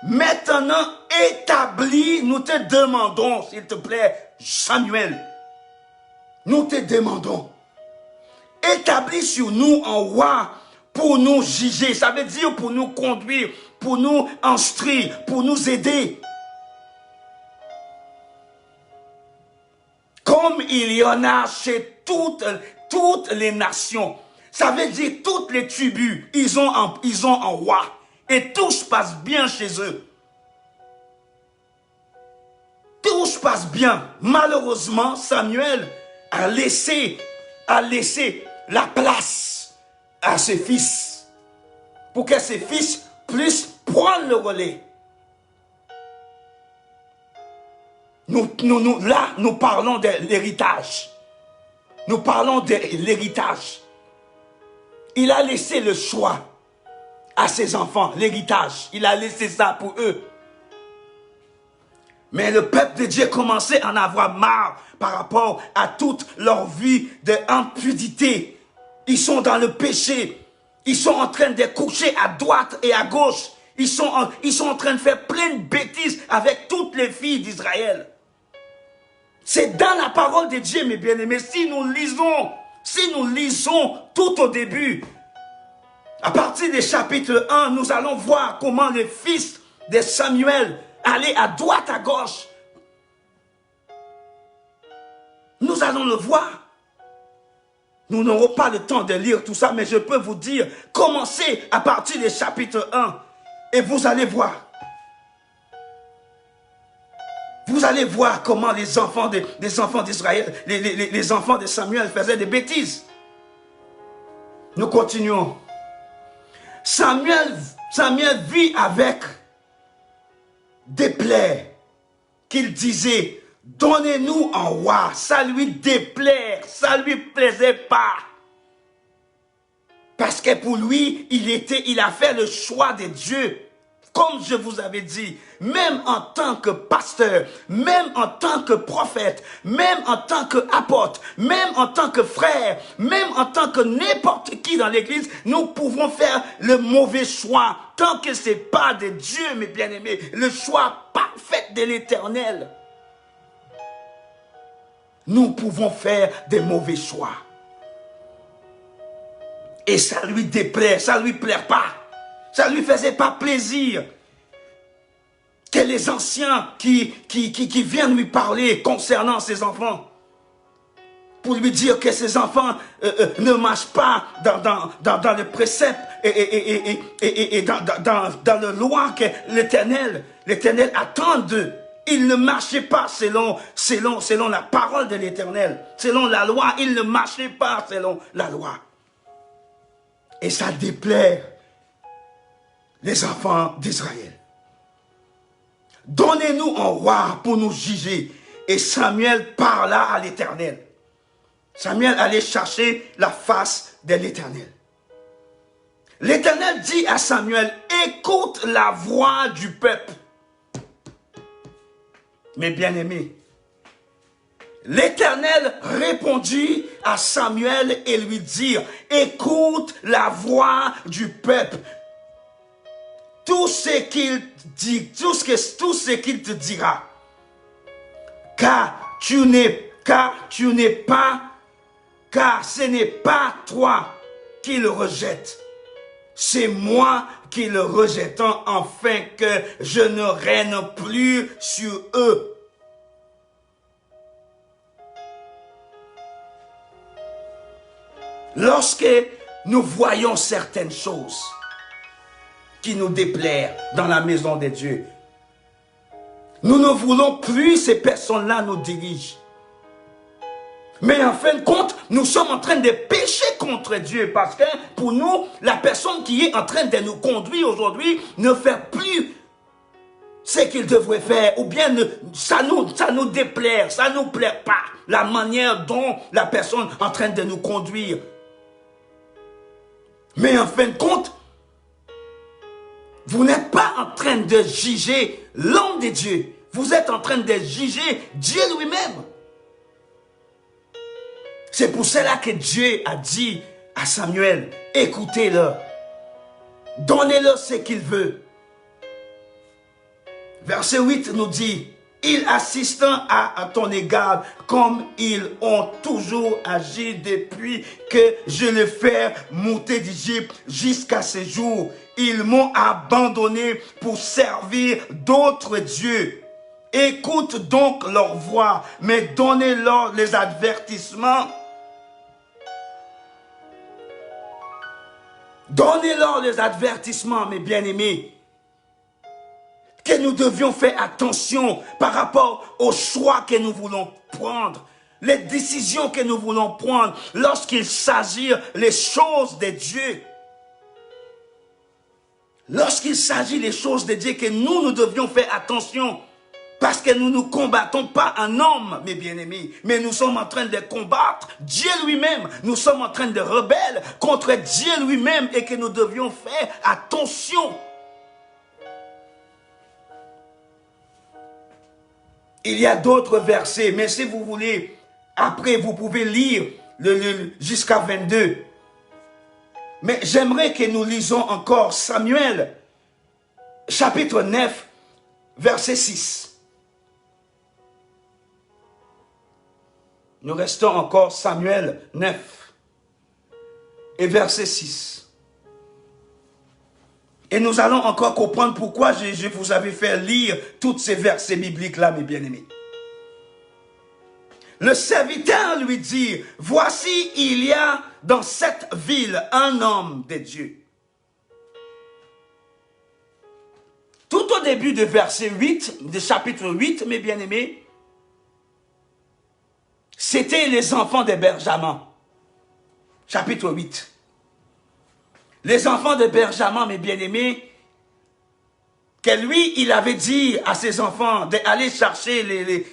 Maintenant, établis, nous te demandons, s'il te plaît, Samuel, nous te demandons, établis sur nous un roi pour nous juger, ça veut dire pour nous conduire, pour nous instruire, pour nous aider. Comme il y en a chez toutes les nations, ça veut dire toutes les tribus, ils ont un roi. Et tout se passe bien chez eux. Tout se passe bien. Malheureusement, Samuel a laissé la place à ses fils pour que ses fils puissent prendre le relais. Là, nous parlons de l'héritage. Nous parlons de l'héritage. Il a laissé le choix à ses enfants, l'héritage. Il a laissé ça pour eux. Mais le peuple de Dieu commençait à en avoir marre par rapport à toute leur vie d'impudité. Ils sont dans le péché. Ils sont en train de coucher à droite et à gauche. Ils sont en train de faire plein de bêtises avec toutes les filles d'Israël. C'est dans la parole de Dieu, mes bien-aimés. Si nous lisons tout au début, à partir du chapitre 1, nous allons voir comment les fils de Samuel allaient à droite, à gauche. Nous allons le voir. Nous n'aurons pas le temps de lire tout ça, mais je peux vous dire, commencez à partir du chapitre 1 et vous allez voir. Vous allez voir comment les enfants d'Israël, les enfants de Samuel faisaient des bêtises. Nous continuons. Samuel vit avec des plaies qu'il disait, donnez-nous un roi. Ça lui déplaire, ça lui plaisait pas. Parce que pour lui, il a fait le choix de Dieu. Comme je vous avais dit, même en tant que pasteur, même en tant que prophète, même en tant qu'apôtre, même en tant que frère, même en tant que n'importe qui dans l'église, nous pouvons faire le mauvais choix. Tant que ce n'est pas de Dieu, mes bien-aimés, le choix parfait de l'Éternel. Nous pouvons faire des mauvais choix. Et ça lui déplaît, ça lui plaît pas. Ça ne lui faisait pas plaisir que les anciens qui viennent lui parler concernant ses enfants, pour lui dire que ses enfants ne marchent pas dans les préceptes et dans le loi que l'Éternel attend d'eux. Ils ne marchaient pas selon la parole de l'Éternel, selon la loi. Ils ne marchaient pas selon la loi. Et ça déplaît les enfants d'Israël. Donnez-nous un roi pour nous juger. Et Samuel parla à l'Éternel. Samuel allait chercher la face de l'Éternel. L'Éternel dit à Samuel, écoute la voix du peuple. Mes bien-aimés, l'Éternel répondit à Samuel et lui dit, écoute la voix du peuple. Tout ce qu'il te dira, car ce n'est pas toi qui le rejette, c'est moi qui le rejetant, afin que je ne règne plus sur eux. Lorsque nous voyons certaines choses qui nous déplaisent dans la maison de Dieu, nous ne voulons plus ces personnes-là nous dirigent. Mais en fin de compte, nous sommes en train de pécher contre Dieu, parce que pour nous, la personne qui est en train de nous conduire aujourd'hui ne fait plus ce qu'il devrait faire, ou bien ça nous déplaît, ça ne nous plaît pas, la manière dont la personne est en train de nous conduire. Mais en fin de compte, vous n'êtes pas en train de juger l'homme de Dieu. Vous êtes en train de juger Dieu lui-même. C'est pour cela que Dieu a dit à Samuel, écoutez-le, donnez-le ce qu'il veut. Verset 8 nous dit, ils assistent à ton égard comme ils ont toujours agi depuis que je les fais monter d'Égypte jusqu'à ce jour. Ils m'ont abandonné pour servir d'autres dieux. Écoute donc leur voix, mais donnez-leur les avertissements. Donnez-leur les avertissements, mes bien-aimés, que nous devions faire attention par rapport aux choix que nous voulons prendre, les décisions que nous voulons prendre lorsqu'il s'agit des choses de Dieu. Lorsqu'il s'agit des choses de Dieu, que nous devions faire attention, parce que nous ne combattons pas un homme, mes bien-aimés, mais nous sommes en train de combattre Dieu lui-même. Nous sommes en train de rebeller contre Dieu lui-même et que nous devions faire attention. Il y a d'autres versets, mais si vous voulez, après vous pouvez lire jusqu'à 22. Mais j'aimerais que nous lisons encore Samuel, chapitre 9, verset 6. Nous restons encore Samuel 9 et verset 6. Et nous allons encore comprendre pourquoi je vous avais fait lire tous ces versets bibliques-là, mes bien-aimés. Le serviteur lui dit, voici, il y a dans cette ville un homme de Dieu. Tout au début de verset 8, de chapitre 8, mes bien-aimés, c'était les enfants de Benjamin. Chapitre 8. Les enfants de Benjamin, mes bien-aimés, que lui, il avait dit à ses enfants d'aller chercher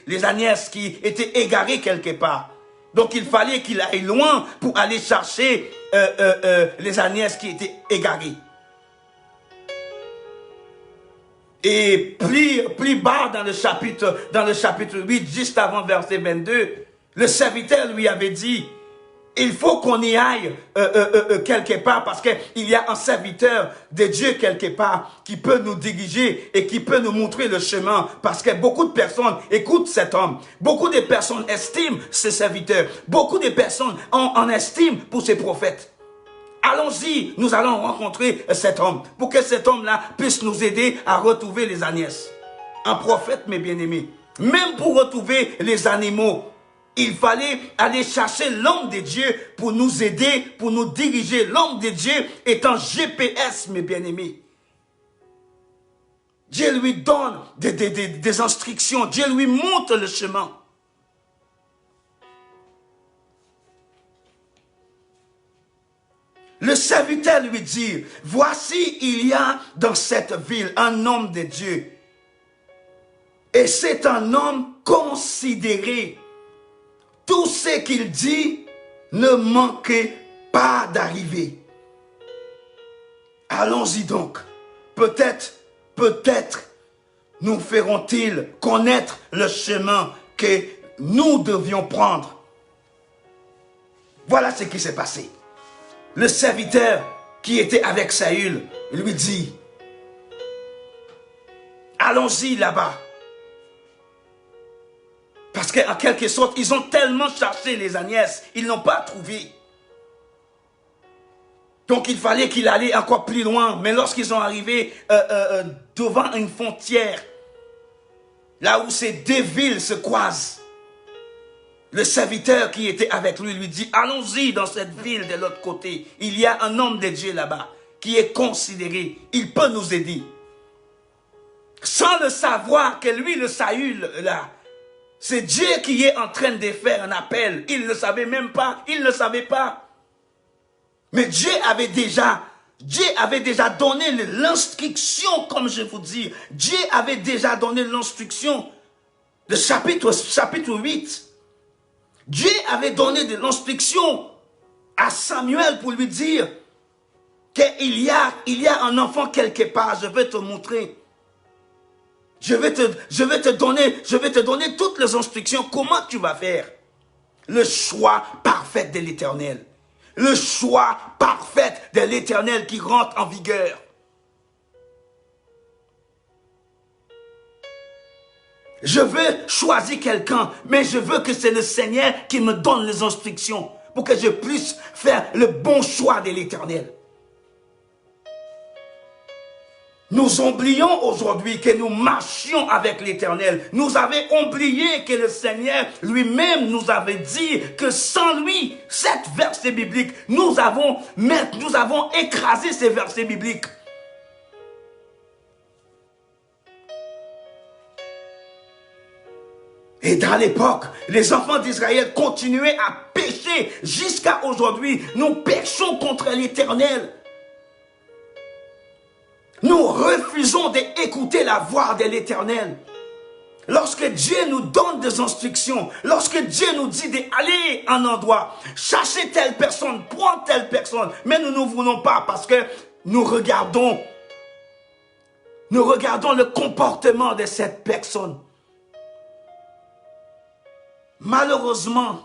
les ânesses qui étaient égarées quelque part. Donc, il fallait qu'il aille loin pour aller chercher les ânesses qui étaient égarées. Et plus bas dans le chapitre 8, juste avant verset 22, le serviteur lui avait dit, il faut qu'on y aille quelque part parce qu'il y a un serviteur de Dieu quelque part qui peut nous diriger et qui peut nous montrer le chemin parce que beaucoup de personnes écoutent cet homme. Beaucoup de personnes estiment ce serviteur. Beaucoup de personnes en estiment pour ces prophètes. Allons-y, nous allons rencontrer cet homme pour que cet homme-là puisse nous aider à retrouver les ânesses. Un prophète, mes bien-aimés, même pour retrouver les animaux, il fallait aller chercher l'homme de Dieu pour nous aider, pour nous diriger. L'homme de Dieu est un GPS, mes bien-aimés. Dieu lui donne des instructions. Dieu lui montre le chemin. Le serviteur lui dit, voici, il y a dans cette ville un homme de Dieu. Et c'est un homme considéré. Tout ce qu'il dit ne manquait pas d'arriver. Allons-y donc. Peut-être, nous feront-ils connaître le chemin que nous devions prendre. Voilà ce qui s'est passé. Le serviteur qui était avec Saül lui dit, allons-y là-bas. Parce qu'en quelque sorte, ils ont tellement cherché les ânesses, ils n'ont pas trouvé. Donc il fallait qu'il allait encore plus loin. Mais lorsqu'ils sont arrivés devant une frontière, là où ces deux villes se croisent, le serviteur qui était avec lui dit, allons-y dans cette ville de l'autre côté. Il y a un homme de Dieu là-bas qui est considéré. Il peut nous aider. Sans le savoir que lui, le Saül, là, c'est Dieu qui est en train de faire un appel. Il ne le savait même pas. Il ne le savait pas. Mais Dieu avait déjà donné l'instruction, comme je vous dis. Dieu avait déjà donné l'instruction. Le chapitre 8. Dieu avait donné de l'instruction à Samuel pour lui dire qu'il y a un enfant quelque part. Je vais te montrer. Je vais te donner toutes les instructions. Comment tu vas faire? le choix parfait de l'Éternel. Le choix parfait de l'Éternel qui rentre en vigueur. Je veux choisir quelqu'un, mais je veux que c'est le Seigneur qui me donne les instructions pour que je puisse faire le bon choix de l'Éternel. Nous oublions aujourd'hui que nous marchions avec l'Éternel. Nous avons oublié que le Seigneur lui-même nous avait dit que sans lui, cet verset biblique, nous avons écrasé ces versets bibliques. Et dans l'époque, les enfants d'Israël continuaient à pécher jusqu'à aujourd'hui. Nous péchons contre l'Éternel. Nous refusons d'écouter la voix de l'Éternel. Lorsque Dieu nous donne des instructions, lorsque Dieu nous dit d'aller à un endroit, chercher telle personne, prendre telle personne, mais nous ne voulons pas parce que nous regardons le comportement de cette personne. Malheureusement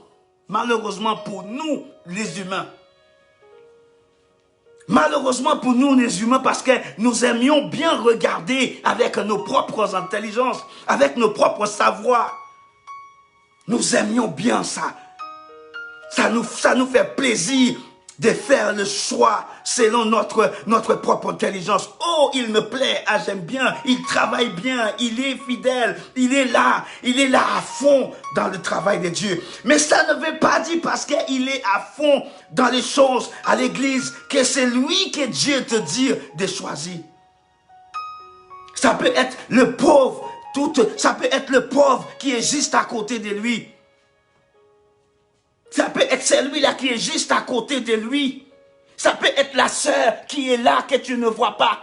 pour nous, les humains, parce que nous aimions bien regarder avec nos propres intelligences, avec nos propres savoirs. Nous aimions bien ça. Ça nous fait plaisir de faire le choix selon notre propre intelligence. Oh, il me plaît, ah, j'aime bien, il travaille bien, il est fidèle, il est là à fond dans le travail de Dieu. Mais ça ne veut pas dire parce qu'il est à fond dans les choses à l'église que c'est lui que Dieu te dit de choisir. Ça peut être le pauvre, ça peut être le pauvre qui est juste à côté de lui. Ça peut être celui-là qui est juste à côté de lui. Ça peut être la sœur qui est là que tu ne vois pas.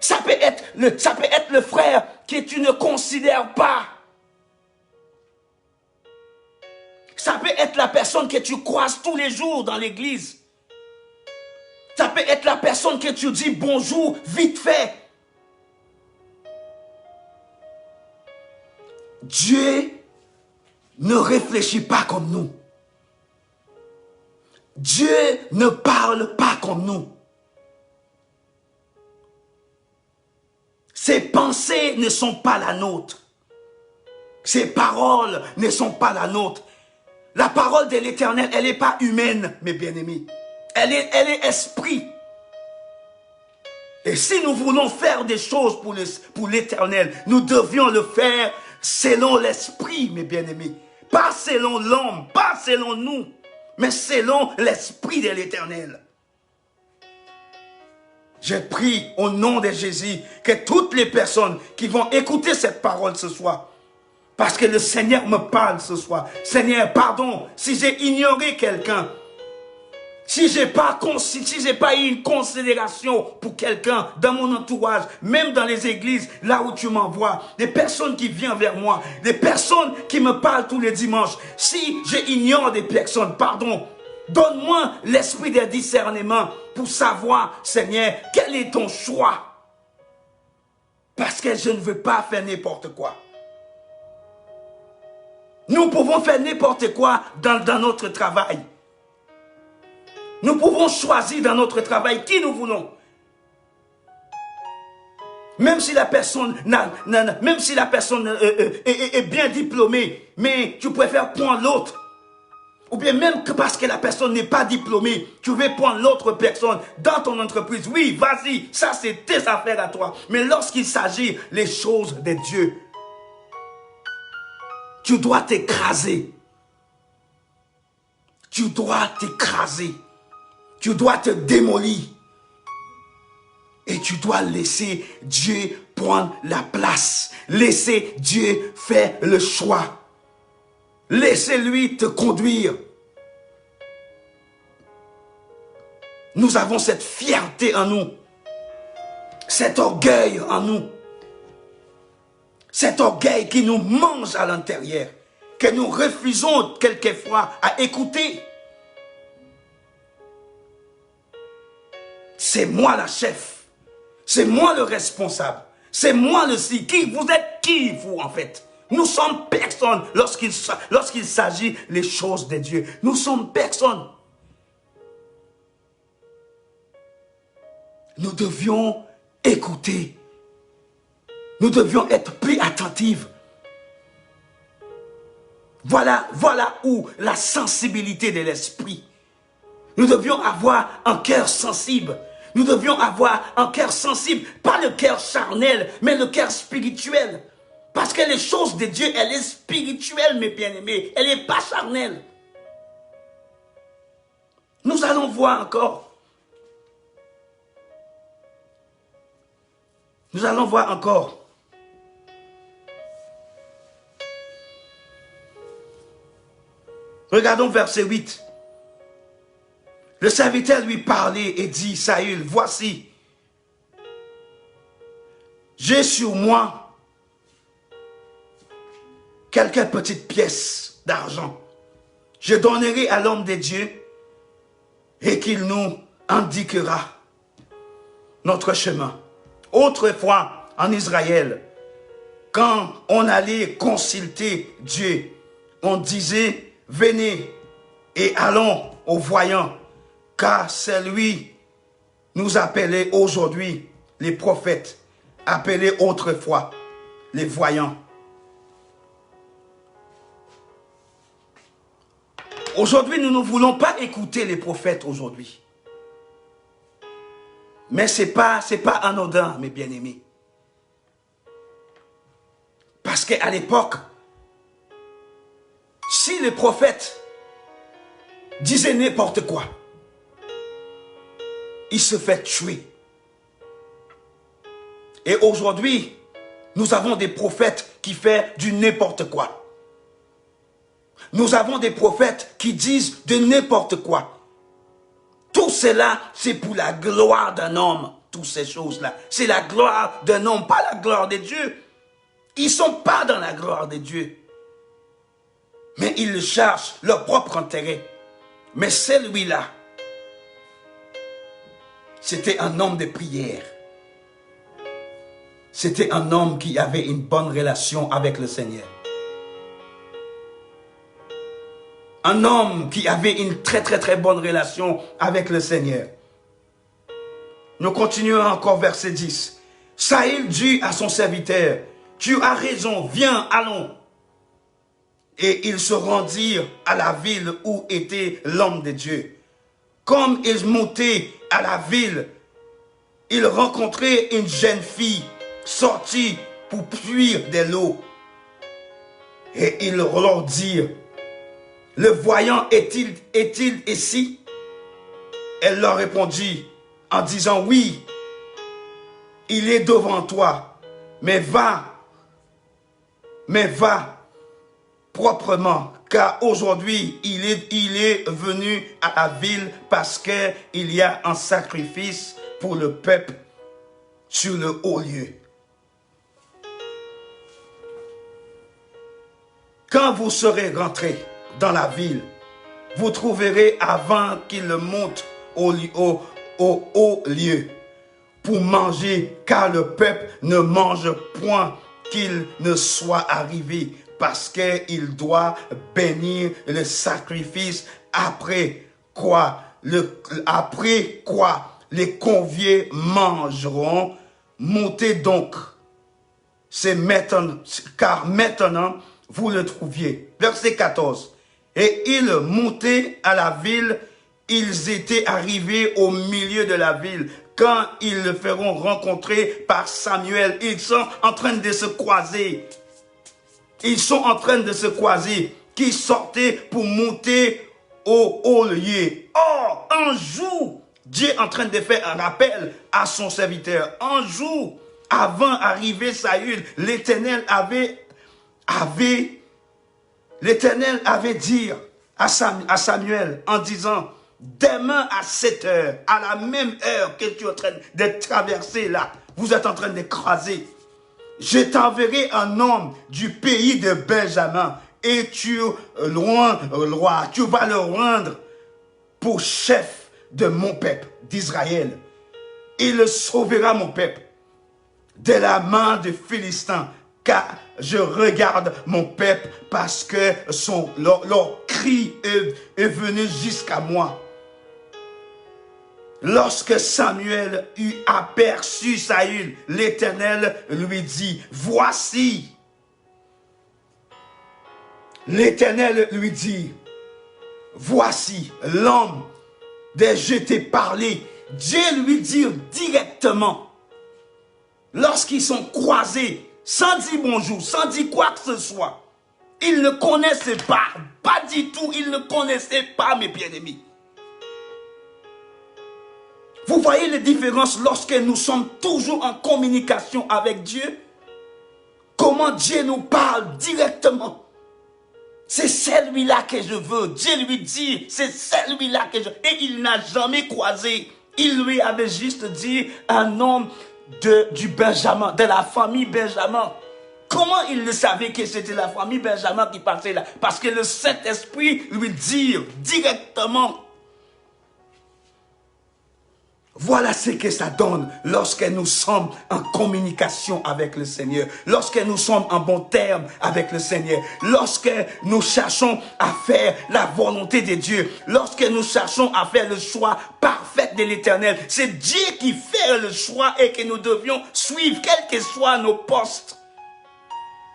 Ça peut être le frère que tu ne considères pas. Ça peut être la personne que tu croises tous les jours dans l'église. Ça peut être la personne que tu dis bonjour vite fait. Dieu ne réfléchit pas comme nous. Dieu ne parle pas comme nous. Ses pensées ne sont pas la nôtre. Ses paroles ne sont pas la nôtre. La parole de l'Éternel, elle n'est pas humaine, mes bien-aimés. Elle est esprit. Et si nous voulons faire des choses pour l'Éternel, nous devions le faire selon l'esprit, mes bien-aimés. Pas selon l'homme, pas selon nous, mais selon l'esprit de l'Éternel. Je prie au nom de Jésus que toutes les personnes qui vont écouter cette parole ce soir, parce que le Seigneur me parle ce soir. Seigneur, pardon si j'ai ignoré quelqu'un, si j'ai pas eu une considération pour quelqu'un dans mon entourage, même dans les églises, là où tu m'envoies, des personnes qui viennent vers moi, des personnes qui me parlent tous les dimanches. Si j'ignore des personnes, pardon, donne-moi l'esprit de discernement pour savoir, Seigneur, quel est ton choix. Parce que je ne veux pas faire n'importe quoi. Nous pouvons faire n'importe quoi dans notre travail. Nous pouvons choisir dans notre travail qui nous voulons. Même si la personne, est bien diplômée, mais tu préfères prendre l'autre. Ou bien même que parce que la personne n'est pas diplômée, tu veux prendre l'autre personne dans ton entreprise. Oui, vas-y, ça c'est tes affaires à toi. Mais lorsqu'il s'agit des choses de Dieu, tu dois t'écraser. Tu dois t'écraser. Tu dois te démolir. Et tu dois laisser Dieu prendre la place. Laisser Dieu faire le choix. Laissez-lui te conduire. Nous avons cette fierté en nous. Cet orgueil en nous. Cet orgueil qui nous mange à l'intérieur. Que nous refusons quelquefois à écouter. C'est moi la chef. C'est moi le responsable. C'est moi le si. Qui vous êtes qui, vous, en fait? Nous sommes personne. personne lorsqu'il s'agit des choses de Dieu. Nous sommes personne. Nous devions écouter. Nous devions être plus attentifs. Voilà où la sensibilité de l'esprit. Nous devions avoir un cœur sensible. Nous devions avoir un cœur sensible, pas le cœur charnel, mais le cœur spirituel. Parce que les choses de Dieu, elle est spirituelle, mes bien-aimés. Elle n'est pas charnelle. Nous allons voir encore. Nous allons voir encore. Regardons verset 8. Le serviteur lui parlait et dit, Saül, voici, j'ai sur moi quelques petites pièces d'argent. Je donnerai à l'homme de Dieu et qu'il nous indiquera notre chemin. Autrefois, en Israël, quand on allait consulter Dieu, on disait, venez et allons au voyant, car c'est lui nous appelait aujourd'hui les prophètes, appelés autrefois les voyants. Aujourd'hui, nous ne voulons pas écouter les prophètes aujourd'hui. Mais ce n'est pas anodin, mes bien-aimés. Parce qu'à l'époque, si les prophètes disaient n'importe quoi, ils se font tuer. Et aujourd'hui, nous avons des prophètes qui font du n'importe quoi. Nous avons des prophètes qui disent de n'importe quoi. Tout cela, c'est pour la gloire d'un homme. Toutes ces choses-là, c'est la gloire d'un homme, pas la gloire de Dieu. Ils ne sont pas dans la gloire de Dieu. Mais ils cherchent leur propre intérêt. Mais celui-là, c'était un homme de prière. C'était un homme qui avait une bonne relation avec le Seigneur. Un homme qui avait une très bonne relation avec le Seigneur. Nous continuons encore verset 10. Saül dit à son serviteur, tu as raison, viens, allons. Et ils se rendirent à la ville où était l'homme de Dieu. Comme ils montaient à la ville, ils rencontraient une jeune fille sortie pour puire de l'eau. Et ils leur dirent, le voyant est-il ici? Elle leur répondit en disant, oui, il est devant toi, mais va proprement, car aujourd'hui il est venu à la ville parce qu'il y a un sacrifice pour le peuple sur le haut lieu. Quand vous serez rentrés dans la ville, vous trouverez avant qu'il monte au haut lieu pour manger, car le peuple ne mange point qu'il ne soit arrivé, parce qu'il doit bénir le sacrifice, après quoi les conviés mangeront. Montez donc, c'est maintenant, car maintenant vous le trouviez. Verset 14. Et ils montaient à la ville, ils étaient arrivés au milieu de la ville. Quand ils le feront rencontrer par Samuel, ils sont en train de se croiser. Ils sont en train de se croiser, qui sortaient pour monter au haut lieu. Or, un jour, Dieu est en train de faire un rappel à son serviteur. Un jour, avant d'arriver Saül, l'Éternel avait dit à Samuel en disant, demain à 7 heures, à la même heure que tu es en train de traverser là, vous êtes en train de croiser, je t'enverrai un homme du pays de Benjamin et tu vas le rendre pour chef de mon peuple d'Israël. Il sauvera mon peuple de la main des Philistins, car je regarde mon peuple parce que leur cri est venu jusqu'à moi. Lorsque Samuel eut aperçu Saül, l'Éternel lui dit, voici. L'Éternel lui dit, voici l'homme dont je t'ai parlé. Dieu lui dit directement, lorsqu'ils sont croisés, sans dire bonjour, sans dire quoi que ce soit, ils ne connaissaient pas du tout, ils ne connaissaient pas, mes bien-aimés. Vous voyez les différences lorsque nous sommes toujours en communication avec Dieu? Comment Dieu nous parle directement. C'est celui-là que je veux. Dieu lui dit, c'est celui-là que je veux. Et il n'a jamais croisé. Il lui avait juste dit un homme du Benjamin, de la famille Benjamin. Comment il le savait que c'était la famille Benjamin qui passait là? Parce que le Saint-Esprit lui dit directement. Voilà ce que ça donne lorsque nous sommes en communication avec le Seigneur, lorsque nous sommes en bon terme avec le Seigneur, lorsque nous cherchons à faire la volonté de Dieu, lorsque nous cherchons à faire le choix parfait de l'Éternel. C'est Dieu qui fait le choix et que nous devions suivre, quels que soient nos postes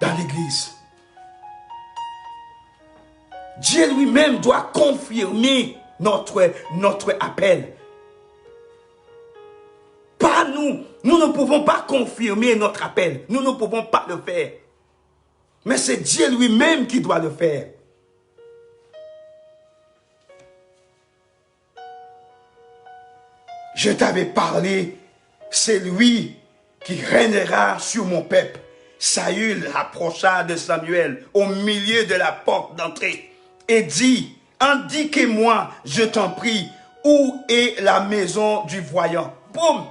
dans l'Église. Dieu lui-même doit confirmer notre appel. Pas nous. Nous ne pouvons pas confirmer notre appel. Nous ne pouvons pas le faire. Mais c'est Dieu lui-même qui doit le faire. Je t'avais parlé, c'est lui qui régnera sur mon peuple. Saül approcha de Samuel au milieu de la porte d'entrée et dit, indiquez-moi, je t'en prie, où est la maison du voyant? Boum!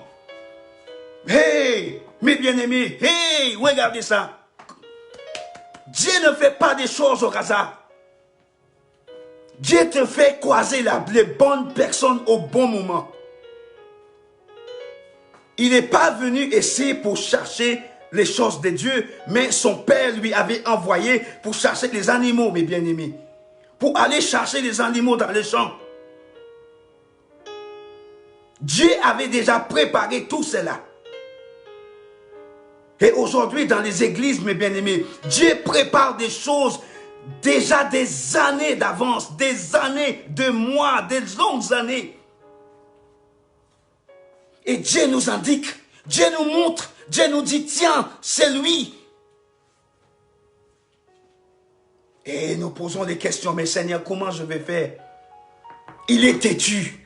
Hey, mes bien-aimés, hey, regardez ça. Dieu ne fait pas des choses au hasard. Dieu te fait croiser les bonnes personnes au bon moment. Il n'est pas venu essayer pour chercher les choses de Dieu, mais son père lui avait envoyé pour chercher les animaux, mes bien-aimés. Pour aller chercher les animaux dans les champs. Dieu avait déjà préparé tout cela. Et aujourd'hui, dans les églises, mes bien-aimés, Dieu prépare des choses déjà des années d'avance, des années, des mois, des longues années. Et Dieu nous indique, Dieu nous montre, Dieu nous dit, tiens, c'est lui. Et nous posons des questions, mais Seigneur, comment je vais faire? Il est têtu.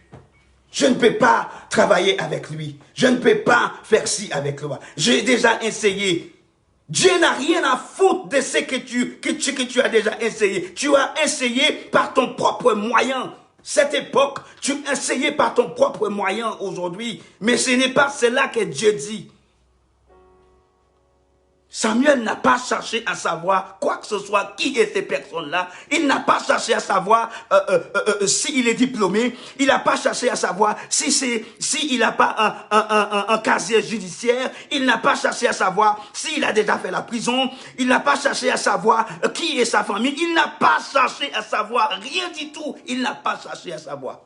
Je ne peux pas travailler avec lui. Je ne peux pas faire ci avec lui. J'ai déjà essayé. Dieu n'a rien à foutre de ce que tu as déjà essayé. Tu as essayé par ton propre moyen. Cette époque, tu as essayé par ton propre moyen aujourd'hui. Mais ce n'est pas cela que Dieu dit. Samuel n'a pas cherché à savoir quoi que ce soit, qui est ces personnes-là. Il n'a pas cherché à savoir s'il est diplômé. Il n'a pas cherché à savoir s'il n'a pas un casier judiciaire. Il n'a pas cherché à savoir s'il a déjà fait la prison. Il n'a pas cherché à savoir qui est sa famille. Il n'a pas cherché à savoir rien du tout. Il n'a pas cherché à savoir.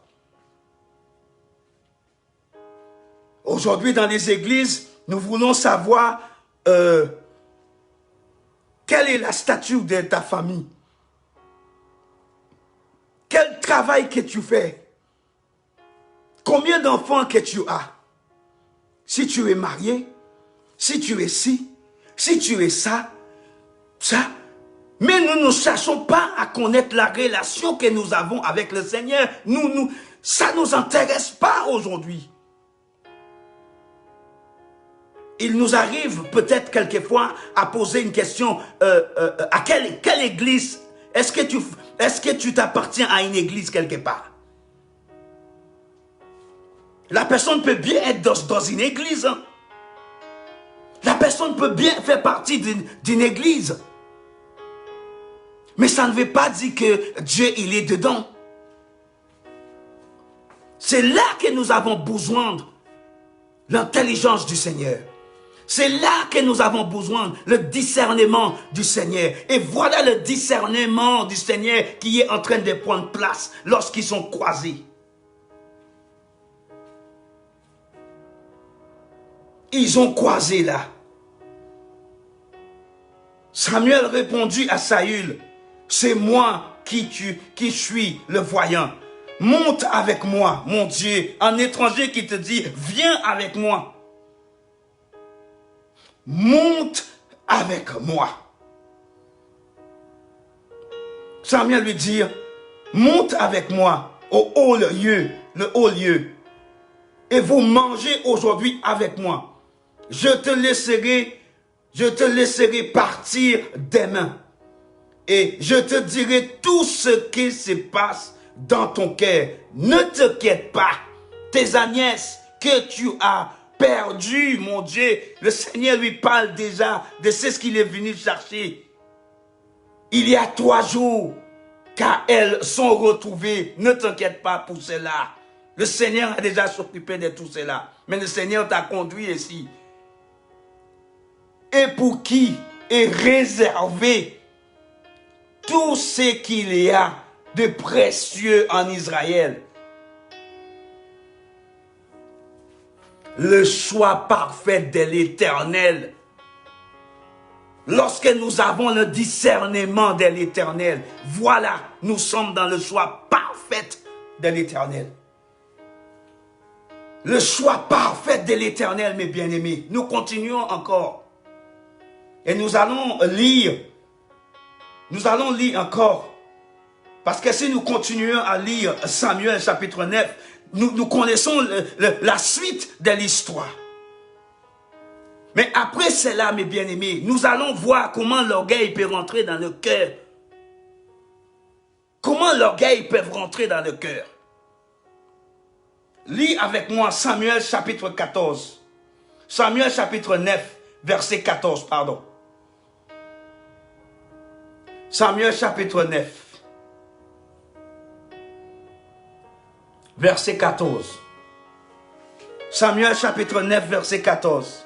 Aujourd'hui, dans les églises, nous voulons savoir... quelle est la stature de ta famille? Quel travail que tu fais? Combien d'enfants que tu as? Si tu es marié, si tu es ci, si tu es ça. Mais nous ne cherchons pas à connaître la relation que nous avons avec le Seigneur. Ça ne nous intéresse pas aujourd'hui. Il nous arrive peut-être quelquefois à poser une question, à quelle église, est-ce que tu t'appartiens à une église quelque part? La personne peut bien être dans une église. Hein? La personne peut bien faire partie d'une église. Mais ça ne veut pas dire que Dieu, il est dedans. C'est là que nous avons besoin de l'intelligence du Seigneur. C'est là que nous avons besoin, le discernement du Seigneur. Et voilà le discernement du Seigneur qui est en train de prendre place lorsqu'ils sont croisés. Ils ont croisé là. Samuel répondit à Saül, c'est moi qui suis le voyant. Monte avec moi, mon Dieu. Un étranger qui te dit, viens avec moi. Monte avec moi. Samuel lui dit, monte avec moi au haut lieu, le haut lieu. Et vous mangez aujourd'hui avec moi. Je te laisserai partir demain. Et je te dirai tout ce qui se passe dans ton cœur. Ne t'inquiète pas. Tes agnès que tu as perdu, mon Dieu, le Seigneur lui parle déjà de ce qu'il est venu chercher. Il y a 3 jours, car elles sont retrouvées. Ne t'inquiète pas pour cela. Le Seigneur a déjà s'occupé de tout cela. Mais le Seigneur t'a conduit ici. Et pour qui est réservé tout ce qu'il y a de précieux en Israël. Le choix parfait de l'Éternel. Lorsque nous avons le discernement de l'Éternel, voilà, nous sommes dans le choix parfait de l'Éternel. Le choix parfait de l'Éternel, mes bien-aimés. Nous continuons encore. Et nous allons lire encore. Parce que si nous continuons à lire Samuel chapitre 9, nous connaissons la suite de l'histoire. Mais après cela, mes bien-aimés, nous allons voir comment l'orgueil peut rentrer dans le cœur. Comment l'orgueil peut rentrer dans le cœur. Lis avec moi Samuel chapitre 14. Samuel chapitre 9, verset 14, pardon. Samuel chapitre 9, verset 14. Samuel chapitre 9, verset 14.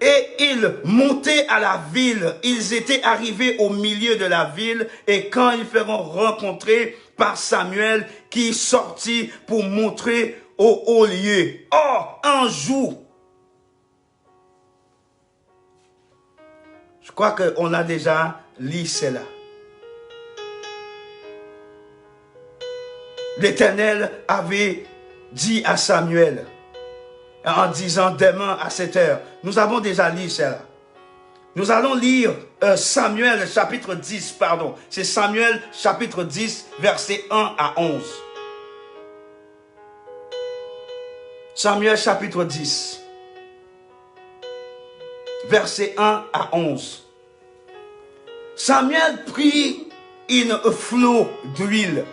Et ils montaient à la ville, ils étaient arrivés au milieu de la ville, et quand ils feront rencontrer par Samuel, qui sortit pour montrer au haut lieu. Or, un jour, je crois qu'on a déjà lu cela. L'Éternel avait dit à Samuel, en disant demain à 7 heures, nous avons déjà lu cela. Nous allons lire Samuel chapitre 10, pardon. C'est Samuel chapitre 10, verset 1 à 11. Samuel chapitre 10, verset 1 à 11. Samuel prit une flot d'huile.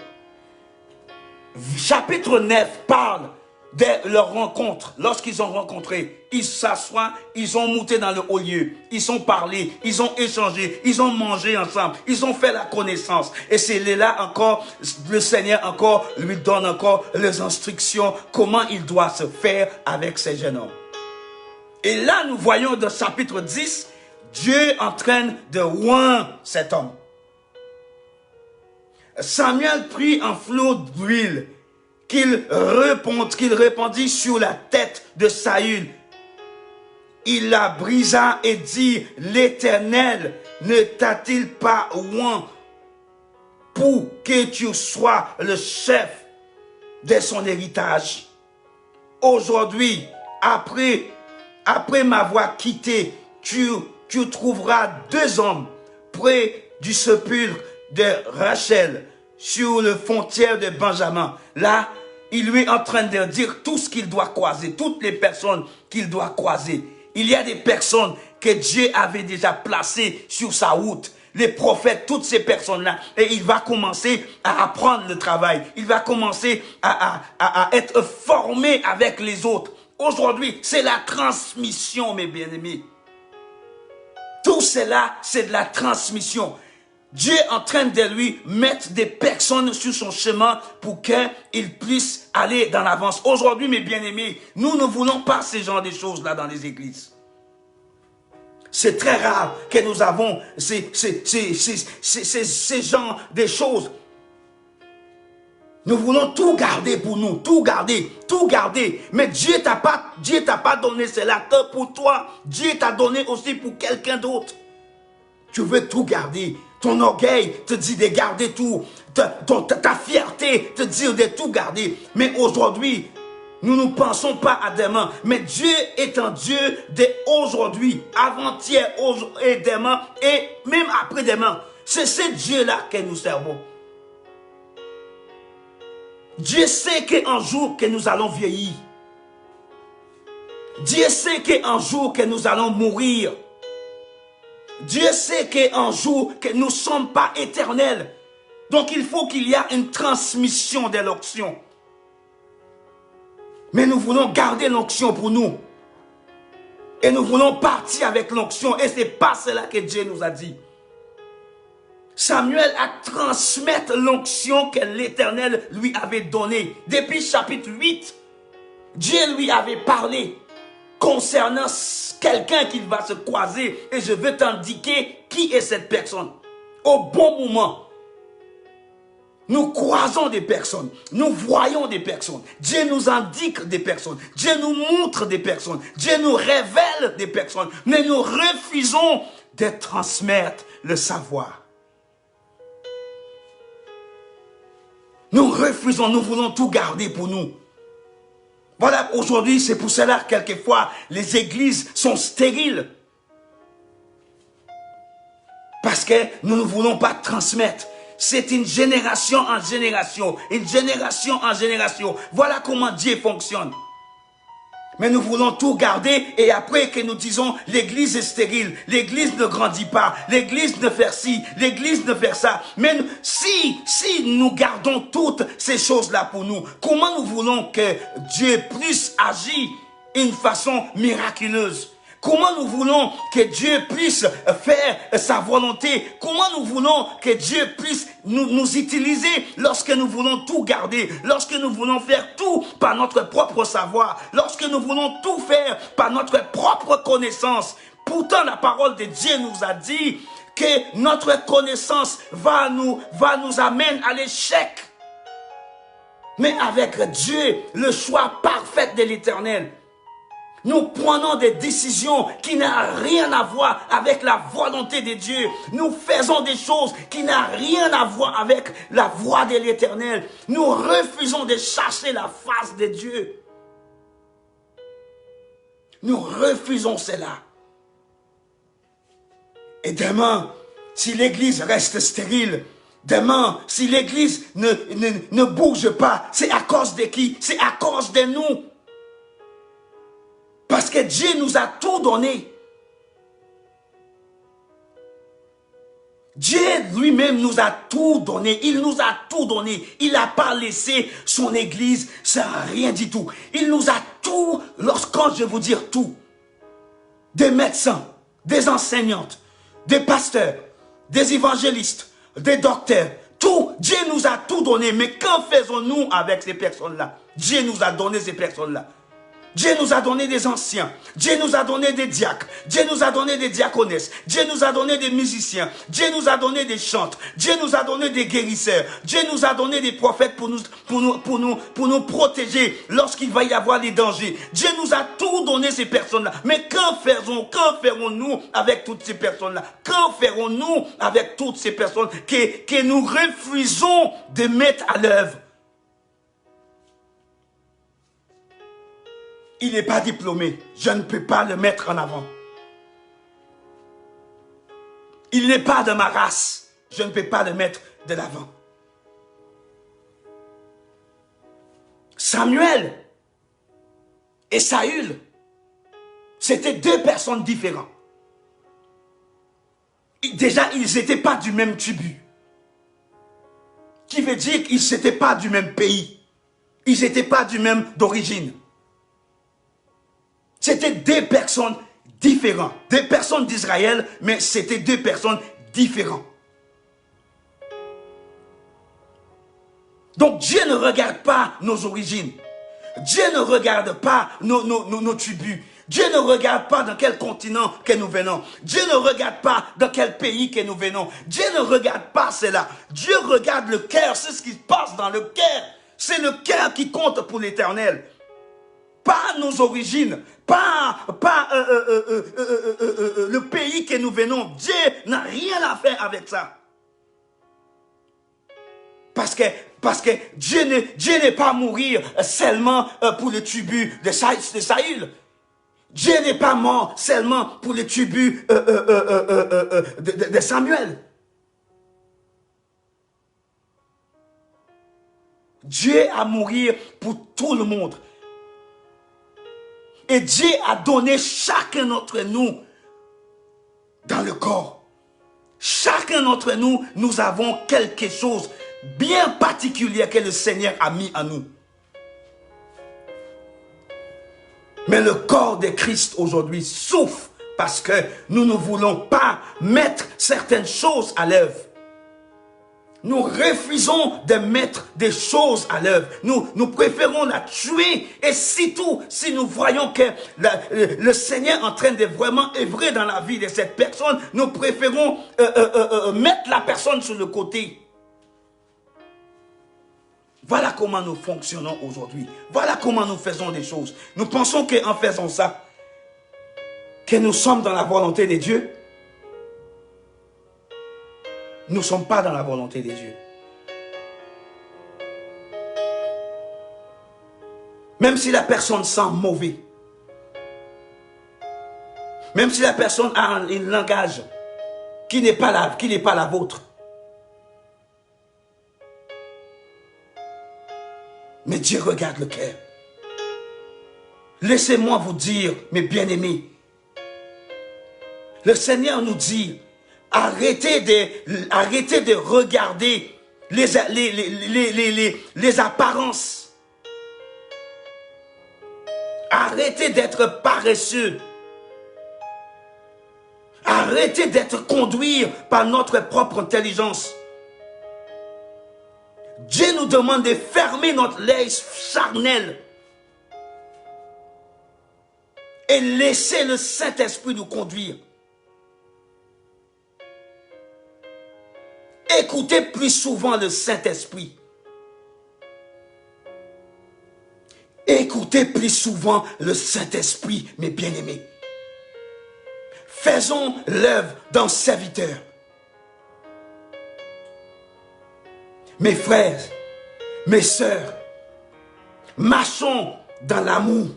Chapitre 9 parle de leur rencontre. Lorsqu'ils ont rencontré, ils s'assoient, ils ont monté dans le haut lieu, ils ont parlé, ils ont échangé, ils ont mangé ensemble, ils ont fait la connaissance. Et c'est là encore, le Seigneur encore lui donne encore les instructions, comment il doit se faire avec ces jeunes hommes. Et là, nous voyons dans chapitre 10, Dieu entraîne de loin cet homme. Samuel prit un flot d'huile qu'il répandit sur la tête de Saül. Il la brisa et dit, l'Éternel ne t'a-t-il pas oint pour que tu sois le chef de son héritage? Aujourd'hui, après m'avoir quitté, tu trouveras 2 hommes près du sépulcre de Rachel, sur le frontière de Benjamin. Là, il lui est en train de dire tout ce qu'il doit croiser, toutes les personnes qu'il doit croiser. Il y a des personnes que Dieu avait déjà placées sur sa route. Les prophètes, toutes ces personnes-là. Et il va commencer à apprendre le travail. Il va commencer à être formé avec les autres. Aujourd'hui, c'est la transmission, mes bien-aimés. Tout cela, c'est de la transmission. Dieu est en train de lui mettre des personnes sur son chemin pour qu'il puisse aller dans l'avance. Aujourd'hui, mes bien-aimés, nous ne voulons pas ce genre de choses-là dans les églises. C'est très rare que nous avons ces genres de choses. Nous voulons tout garder pour nous, tout garder, tout garder. Mais Dieu t'a pas donné cela que pour toi. Dieu t'a donné aussi pour quelqu'un d'autre. Tu veux tout garder. Ton orgueil te dit de garder tout. Ta fierté te dit de tout garder. Mais aujourd'hui, nous ne pensons pas à demain. Mais Dieu est un Dieu d'aujourd'hui, avant-hier et demain et même après-demain. C'est ce Dieu-là que nous servons. Dieu sait qu'un jour que nous allons vieillir. Dieu sait qu'un jour que nous allons mourir. Dieu sait qu'un jour que nous ne sommes pas éternels. Donc il faut qu'il y ait une transmission de l'onction. Mais nous voulons garder l'onction pour nous. Et nous voulons partir avec l'onction. Et ce n'est pas cela que Dieu nous a dit. Samuel a transmis l'onction que l'Éternel lui avait donnée. Depuis chapitre 8, Dieu lui avait parlé concernant quelqu'un qui va se croiser. Et je veux t'indiquer qui est cette personne. Au bon moment, nous croisons des personnes, nous voyons des personnes. Dieu nous indique des personnes, Dieu nous montre des personnes, Dieu nous révèle des personnes. Mais nous refusons de transmettre le savoir. Nous refusons, nous voulons tout garder pour nous. Voilà, aujourd'hui, c'est pour cela que quelquefois, les églises sont stériles. Parce que nous ne voulons pas transmettre. C'est une génération en génération, une génération en génération. Voilà comment Dieu fonctionne. Mais nous voulons tout garder et après que nous disons l'église est stérile, l'église ne grandit pas, l'église ne fait ci, l'église ne fait ça. Mais si nous gardons toutes ces choses-là pour nous, comment nous voulons que Dieu puisse agir d'une façon miraculeuse? Comment nous voulons que Dieu puisse faire sa volonté? Comment nous voulons que Dieu puisse nous utiliser lorsque nous voulons tout garder, lorsque nous voulons faire tout par notre propre savoir, lorsque nous voulons tout faire par notre propre connaissance? Pourtant, la parole de Dieu nous a dit que notre connaissance va nous amener à l'échec. Mais avec Dieu, le choix parfait de l'Éternel, nous prenons des décisions qui n'ont rien à voir avec la volonté de Dieu. Nous faisons des choses qui n'ont rien à voir avec la voix de l'Éternel. Nous refusons de chercher la face de Dieu. Nous refusons cela. Et demain, si l'Église reste stérile, demain, si l'Église ne bouge pas, c'est à cause de qui? C'est à cause de nous. Parce que Dieu nous a tout donné. Dieu lui-même nous a tout donné. Il nous a tout donné. Il n'a pas laissé son église sans rien du tout. Il nous a tout, quand je veux dire tout, des médecins, des enseignantes, des pasteurs, des évangélistes, des docteurs, tout. Dieu nous a tout donné. Mais qu'en faisons-nous avec ces personnes-là? Dieu nous a donné ces personnes-là. Dieu nous a donné des anciens, Dieu nous a donné des diacres, Dieu nous a donné des diaconesses, Dieu nous a donné des musiciens, Dieu nous a donné des chantres, Dieu nous a donné des guérisseurs, Dieu nous a donné des prophètes pour nous protéger lorsqu'il va y avoir des dangers. Dieu nous a tout donné ces personnes-là. Mais qu'en ferons-nous avec toutes ces personnes-là? Qu'en ferons-nous avec toutes ces personnes que nous refusons de mettre à l'œuvre? Il n'est pas diplômé, je ne peux pas le mettre en avant. Il n'est pas de ma race, je ne peux pas le mettre de l'avant. Samuel et Saül, c'était deux personnes différentes. Déjà, ils n'étaient pas du même tribu. Qui veut dire qu'ils n'étaient pas du même pays. Ils n'étaient pas du même d'origine. C'était deux personnes différentes. Deux personnes d'Israël, mais c'était deux personnes différentes. Donc Dieu ne regarde pas nos origines. Dieu ne regarde pas nos tribus. Dieu ne regarde pas dans quel continent que nous venons. Dieu ne regarde pas dans quel pays que nous venons. Dieu ne regarde pas cela. Dieu regarde le cœur, c'est ce qui se passe dans le cœur. C'est le cœur qui compte pour l'Éternel. Pas nos origines, pas le pays que nous venons. Dieu n'a rien à faire avec ça. Parce que Dieu n'est pas mourir seulement pour le tribu de Saül. Dieu n'est pas mort seulement pour le tribu de Samuel. Dieu a mourir pour tout le monde. Et Dieu a donné chacun d'entre nous dans le corps. Chacun d'entre nous, nous avons quelque chose bien particulier que le Seigneur a mis en nous. Mais le corps de Christ aujourd'hui souffre parce que nous ne voulons pas mettre certaines choses à l'œuvre. Nous refusons de mettre des choses à l'œuvre. Nous préférons la tuer. Et surtout, si nous voyons que le Seigneur est en train de vraiment œuvrer dans la vie de cette personne, nous préférons mettre la personne sur le côté. Voilà comment nous fonctionnons aujourd'hui. Voilà comment nous faisons les choses. Nous pensons qu'en faisant ça, que nous sommes dans la volonté de Dieu. Nous ne sommes pas dans la volonté de Dieu. Même si la personne sent mauvais, même si la personne a un langage qui n'est pas la vôtre, mais Dieu regarde le cœur. Laissez-moi vous dire, mes bien-aimés, le Seigneur nous dit, arrêtez de regarder les apparences. Arrêtez d'être paresseux. Arrêtez d'être conduits par notre propre intelligence. Dieu nous demande de fermer notre l'œil charnel et laisser le Saint-Esprit nous conduire. Écoutez plus souvent le Saint-Esprit. Écoutez plus souvent le Saint-Esprit, mes bien-aimés. Faisons l'œuvre d'un serviteur. Mes frères, mes sœurs, marchons dans l'amour.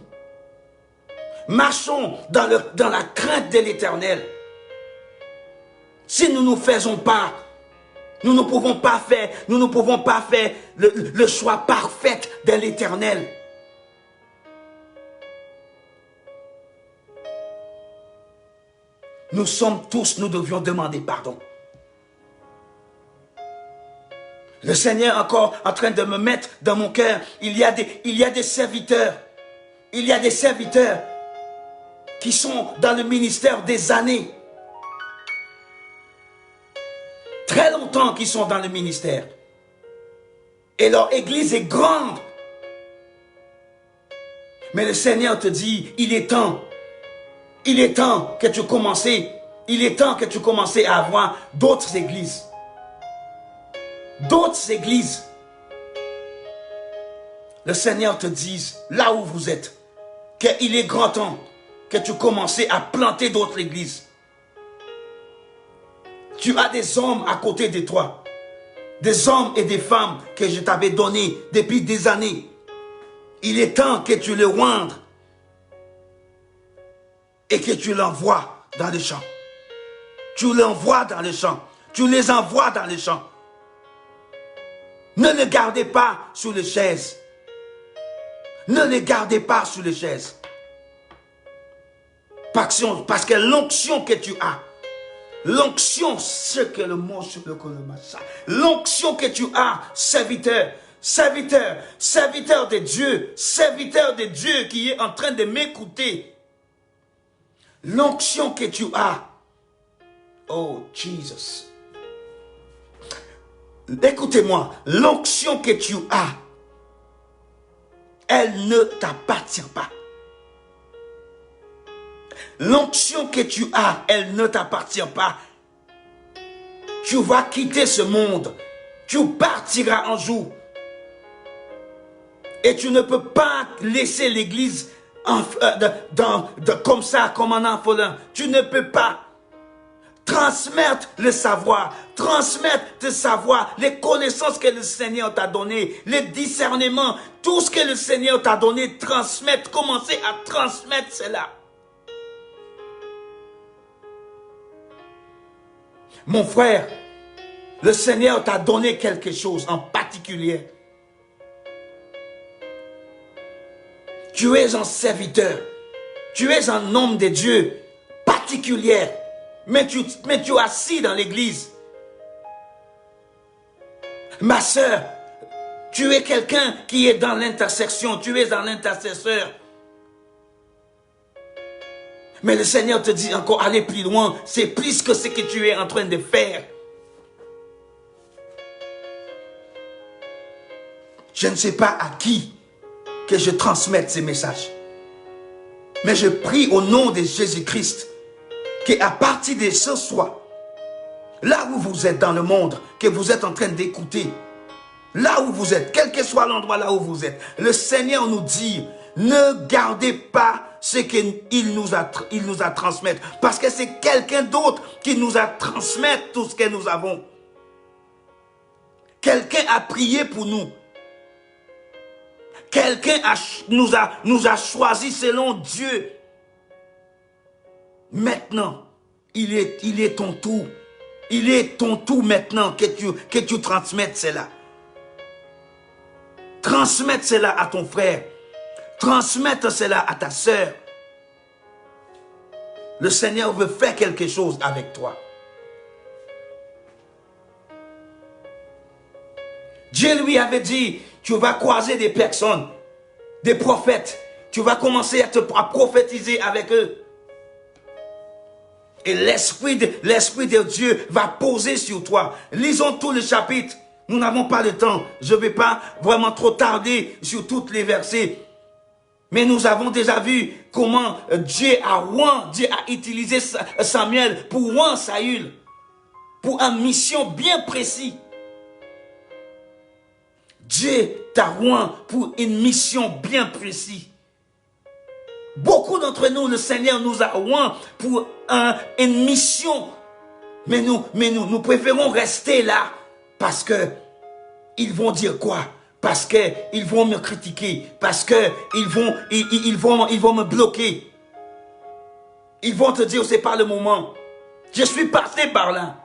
Marchons dans la crainte de l'Éternel. Si nous ne faisons pas, nous ne pouvons pas faire le choix parfait de l'Éternel. Nous devions demander pardon. Le Seigneur est encore en train de me mettre dans mon cœur. Il y a des serviteurs. Il y a des serviteurs qui sont dans le ministère des années. Très longtemps qu'ils sont dans le ministère. Et leur église est grande. Mais le Seigneur te dit, il est temps. Il est temps que tu commences. Il est temps que tu commences à avoir d'autres églises. D'autres églises. Le Seigneur te dit, là où vous êtes, qu'il est grand temps que tu commences à planter d'autres églises. Tu as des hommes à côté de toi. Des hommes et des femmes que je t'avais donnés depuis des années. Il est temps que tu les rendes et que tu l'envoies dans les champs. Tu l'envoies dans les champs. Tu les envoies dans les champs. Ne les gardez pas sous les chaises. Ne les gardez pas sous les chaises. Parce que l'onction que tu as, l'onction, c'est que le mot sur le colomassa. L'onction que tu as, serviteur de Dieu qui est en train de m'écouter. L'onction que tu as, oh Jesus. écoutez-moi, l'onction que tu as, elle ne t'appartient pas. L'onction que tu as, elle ne t'appartient pas. Tu vas quitter ce monde. Tu partiras un jour. Et tu ne peux pas laisser l'église comme ça, comme un orphelin. Tu ne peux pas. Transmettre le savoir, les connaissances que le Seigneur t'a données, les discernements, tout ce que le Seigneur t'a donné, transmettre, commencer à transmettre cela. Mon frère, le Seigneur t'a donné quelque chose en particulier. Tu es un serviteur, tu es un homme de Dieu particulier. Mais tu es assis dans l'église. Ma sœur, tu es quelqu'un qui est dans l'intersection, tu es un intercesseur. Mais le Seigneur te dit encore, allez plus loin, c'est plus que ce que tu es en train de faire. Je ne sais pas à qui que je transmette ces messages. Mais je prie au nom de Jésus-Christ, qu'à partir de ce soir, là où vous êtes dans le monde, que vous êtes en train d'écouter, là où vous êtes, quel que soit l'endroit là où vous êtes, le Seigneur nous dit, ne gardez pas ce qu'il nous a transmis, parce que c'est quelqu'un d'autre qui nous a transmis tout ce que nous avons. Quelqu'un a prié pour nous. Quelqu'un nous a choisi selon Dieu. Maintenant, il est ton tour. Il est ton tour maintenant que tu transmettes cela. Transmette cela à ton frère. Transmette cela à ta sœur. Le Seigneur veut faire quelque chose avec toi. Dieu lui avait dit, tu vas croiser des personnes, des prophètes. Tu vas commencer à prophétiser avec eux. Et l'Esprit de Dieu va poser sur toi. Lisons tout le chapitre. Nous n'avons pas le temps. Je ne vais pas vraiment trop tarder sur tous les versets. Mais nous avons déjà vu comment Dieu a utilisé Samuel pour oint Saül. Pour une mission bien précise. Dieu t'a oint pour une mission bien précise. Beaucoup d'entre nous, le Seigneur nous a oint pour une mission. Mais nous préférons rester là. Parce que ils vont dire quoi? Parce que ils vont me critiquer. Parce que ils vont me bloquer. Ils vont te dire, c'est pas le moment. Je suis passé par là.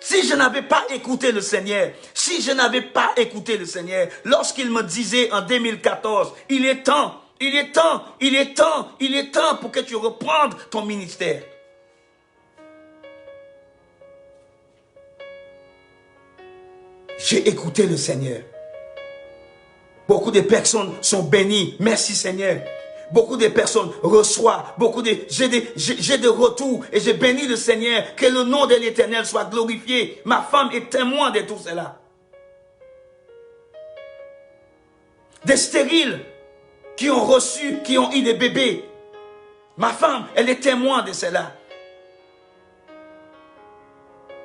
Si je n'avais pas écouté le Seigneur, lorsqu'il me disait en 2014, il est temps pour que tu reprennes ton ministère. J'ai écouté le Seigneur. Beaucoup de personnes sont bénies. Merci Seigneur. Beaucoup de personnes reçoivent. J'ai des retours. Et j'ai béni le Seigneur. Que le nom de l'Éternel soit glorifié. Ma femme est témoin de tout cela. Des stériles qui ont reçu, qui ont eu des bébés. Ma femme, elle est témoin de cela.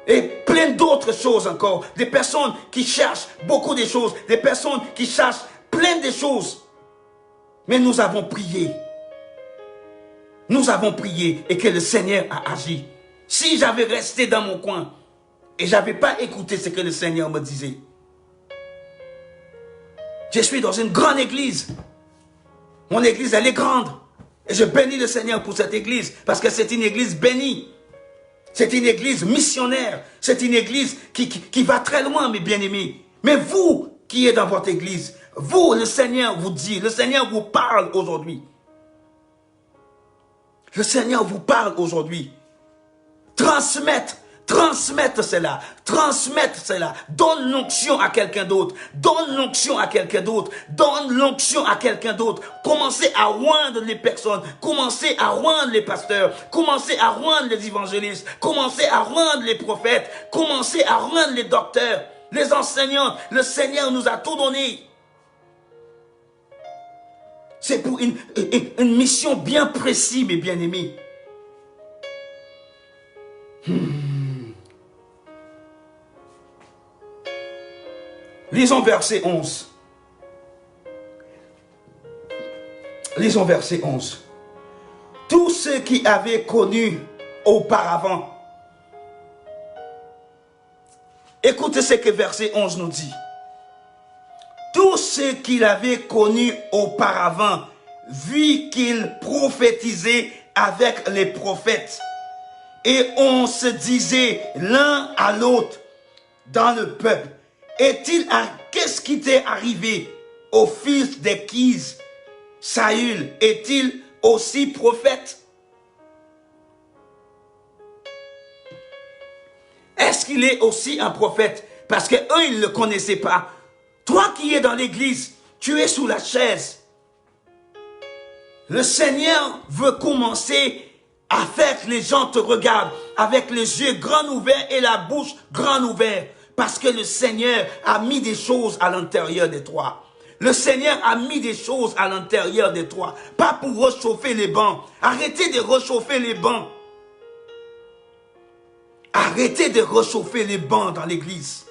Et plein d'autres choses encore. Des personnes qui cherchent beaucoup de choses. Des personnes qui cherchent plein de choses. Mais nous avons prié. Nous avons prié et que le Seigneur a agi. Si j'avais resté dans mon coin et je n'avais pas écouté ce que le Seigneur me disait. Je suis dans une grande église. Mon église, elle est grande. Et je bénis le Seigneur pour cette église. Parce que c'est une église bénie. C'est une église missionnaire. C'est une église qui va très loin, mes bien-aimés. Mais vous qui êtes dans votre église, vous, le Seigneur vous dit, le Seigneur vous parle aujourd'hui. Le Seigneur vous parle aujourd'hui. Transmettre Transmettre cela, transmettre cela. Donne l'onction à quelqu'un d'autre. Donne l'onction à quelqu'un d'autre. Donne l'onction à quelqu'un d'autre. Commencez à rendre les personnes. Commencez à rendre les pasteurs. Commencez à rendre les évangélistes. Commencez à rendre les prophètes. Commencez à rendre les docteurs, les enseignants. Le Seigneur nous a tout donné. C'est pour une mission bien précise, mes bien-aimés. Lisons verset 11. Lisons verset 11. Tous ceux qui avaient connu auparavant. Écoutez ce que verset 11 nous dit. Tous ceux qui l'avaient connu auparavant, vu qu'il prophétisait avec les prophètes, et on se disait l'un à l'autre dans le peuple, qu'est-ce qui t'est arrivé au fils d'Échise, Saül, est-il aussi prophète? Est-ce qu'il est aussi un prophète? Parce qu'eux, ils ne le connaissaient pas. Toi qui es dans l'église, tu es sous la chaise. Le Seigneur veut commencer à faire que les gens te regardent avec les yeux grands ouverts et la bouche grande ouverte. Parce que le Seigneur a mis des choses à l'intérieur de toi. Le Seigneur a mis des choses à l'intérieur de toi. Pas pour réchauffer les bancs. Arrêtez de réchauffer les bancs. Arrêtez de réchauffer les bancs dans l'église.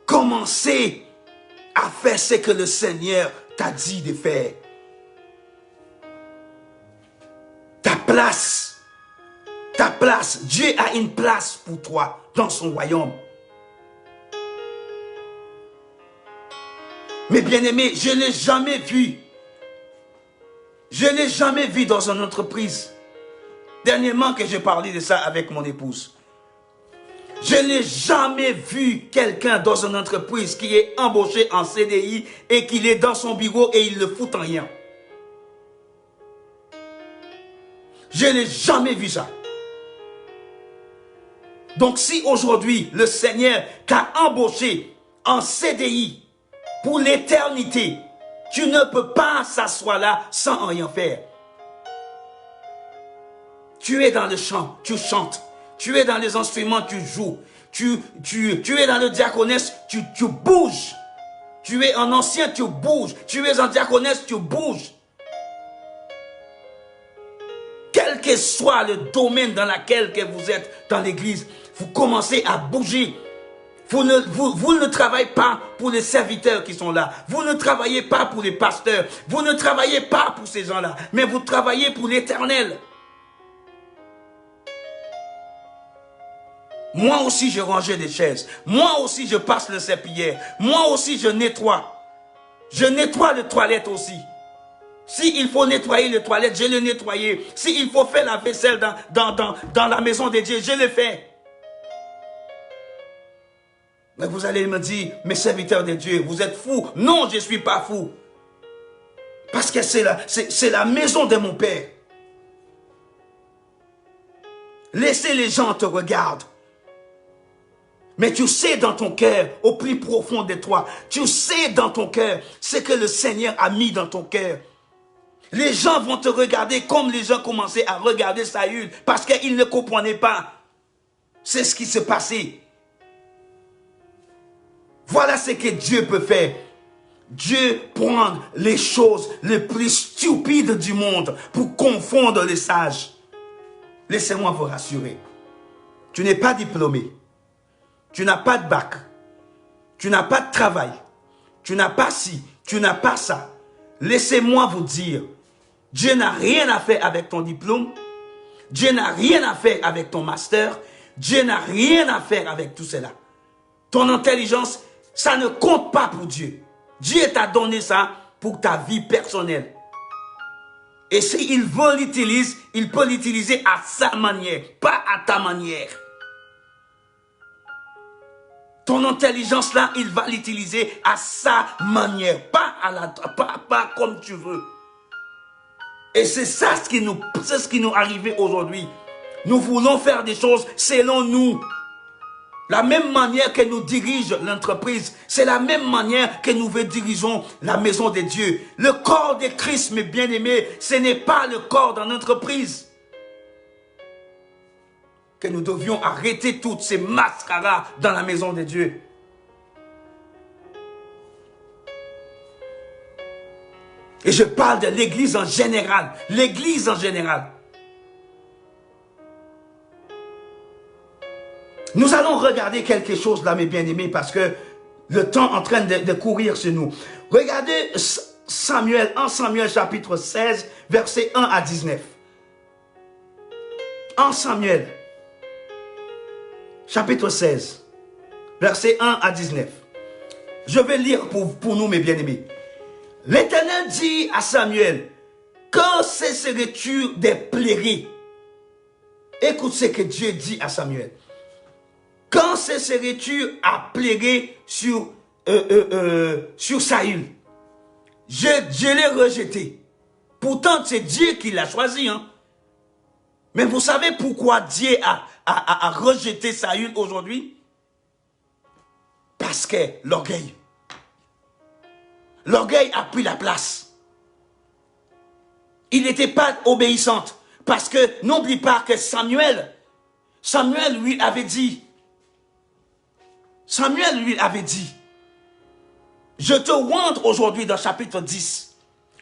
Commencez à faire ce que le Seigneur t'a dit de faire. Ta place, Dieu a une place pour toi dans son royaume. Mais bien-aimé, je ne l'ai jamais vu. Je ne l'ai jamais vu dans une entreprise. Dernièrement que j'ai parlé de ça avec mon épouse. Je n'ai jamais vu quelqu'un dans une entreprise qui est embauché en CDI et qu'il est dans son bureau et il ne fout en rien. Je n'ai jamais vu ça. Donc si aujourd'hui le Seigneur t'a embauché en CDI pour l'éternité, tu ne peux pas s'asseoir là sans rien faire. Tu es dans le chant, tu chantes. Tu es dans les instruments, tu joues. Tu es dans le diaconesse, tu bouges. Tu es un ancien, tu bouges. Tu es en diaconesse, tu bouges. Quel que soit le domaine dans lequel que vous êtes dans l'église, vous commencez à bouger. Vous ne travaillez pas pour les serviteurs qui sont là. Vous ne travaillez pas pour les pasteurs. Vous ne travaillez pas pour ces gens-là. Mais vous travaillez pour l'Éternel. Moi aussi, je rangeais des chaises. Moi aussi, je passe le serpillière. Moi aussi, je nettoie. Je nettoie les toilettes aussi. S'il faut nettoyer les toilettes, je les nettoyer. S'il faut faire la vaisselle dans la maison de Dieu, je le fais. Mais vous allez me dire, mes serviteurs de Dieu, vous êtes fous. Non, je ne suis pas fou. Parce que c'est la maison de mon Père. Laissez les gens te regarder. Mais tu sais dans ton cœur, au plus profond de toi, tu sais dans ton cœur ce que le Seigneur a mis dans ton cœur. Les gens vont te regarder comme les gens commençaient à regarder Saül parce qu'ils ne comprenaient pas. C'est ce qui se passait. Voilà ce que Dieu peut faire. Dieu prend les choses les plus stupides du monde pour confondre les sages. Laissez-moi vous rassurer. Tu n'es pas diplômé. Tu n'as pas de bac. Tu n'as pas de travail. Tu n'as pas ci. Tu n'as pas ça. Laissez-moi vous dire, Dieu n'a rien à faire avec ton diplôme. Dieu n'a rien à faire avec ton master. Dieu n'a rien à faire avec tout cela. Ton intelligence, ça ne compte pas pour Dieu. Dieu t'a donné ça pour ta vie personnelle. Et s'il veut l'utiliser, il peut l'utiliser à sa manière, pas à ta manière. Ton intelligence là, il va l'utiliser à sa manière, pas comme tu veux. Et c'est ça ce qui nous arrive aujourd'hui. Nous voulons faire des choses selon nous. La même manière que nous dirige l'entreprise, c'est la même manière que nous dirigeons la maison de Dieu. Le corps de Christ, mes bien-aimés, ce n'est pas le corps d'une entreprise. Que nous devions arrêter toutes ces mascaras dans la maison de Dieu. Et je parle de l'église en général. L'église en général. Nous allons regarder quelque chose là, mes bien-aimés, parce que le temps est en train de courir sur nous. Regardez Samuel, 1 Samuel chapitre 16, versets 1 à 19. 1 Samuel, chapitre 16, versets 1 à 19. Je vais lire pour nous, mes bien-aimés. L'Éternel dit à Samuel, quand cesserais-tu de plairer? Écoute ce que Dieu dit à Samuel. Quand cesserais-tu à plairer sur Saül? Je l'ai rejeté. Pourtant, c'est Dieu qui l'a choisi. Hein? Mais vous savez pourquoi Dieu a rejeté Saül aujourd'hui? Parce que l'orgueil. L'orgueil a pris la place. Il n'était pas obéissant. Parce que n'oublie pas que Samuel lui avait dit, je te rends aujourd'hui dans chapitre 10.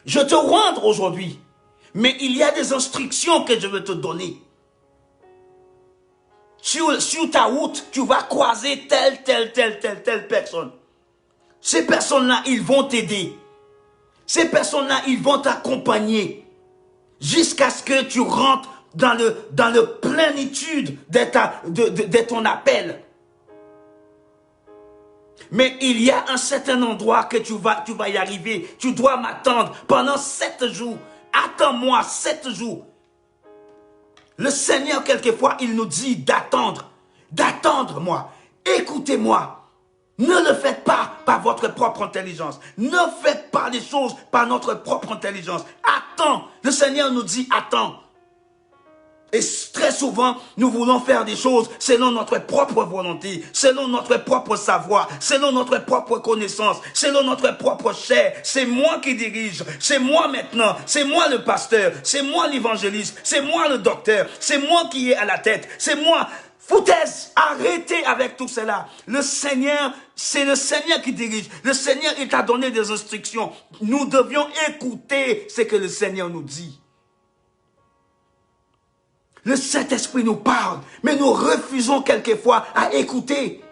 Je te rends aujourd'hui. Mais il y a des instructions que je veux te donner. Sur ta route, tu vas croiser telle personne. Ces personnes-là, ils vont t'aider. Ces personnes-là, ils vont t'accompagner. Jusqu'à ce que tu rentres dans le plénitude de ton appel. Mais il y a un certain endroit que tu vas y arriver. Tu dois m'attendre pendant 7 jours. Attends-moi 7 jours. Le Seigneur, quelquefois, il nous dit d'attendre. D'attendre-moi. Écoutez-moi. Ne le faites pas par votre propre intelligence. Ne faites pas les choses par notre propre intelligence. Attends. Le Seigneur nous dit attends. Et très souvent, nous voulons faire des choses selon notre propre volonté, selon notre propre savoir, selon notre propre connaissance, selon notre propre chair. C'est moi qui dirige, c'est moi maintenant, c'est moi le pasteur, c'est moi l'évangéliste, c'est moi le docteur, c'est moi qui est à la tête, c'est moi. Foutaise, arrêtez avec tout cela. Le Seigneur, c'est le Seigneur qui dirige. Le Seigneur, il t'a donné des instructions. Nous devions écouter ce que le Seigneur nous dit. Le Saint-Esprit nous parle, mais nous refusons quelquefois à écouter.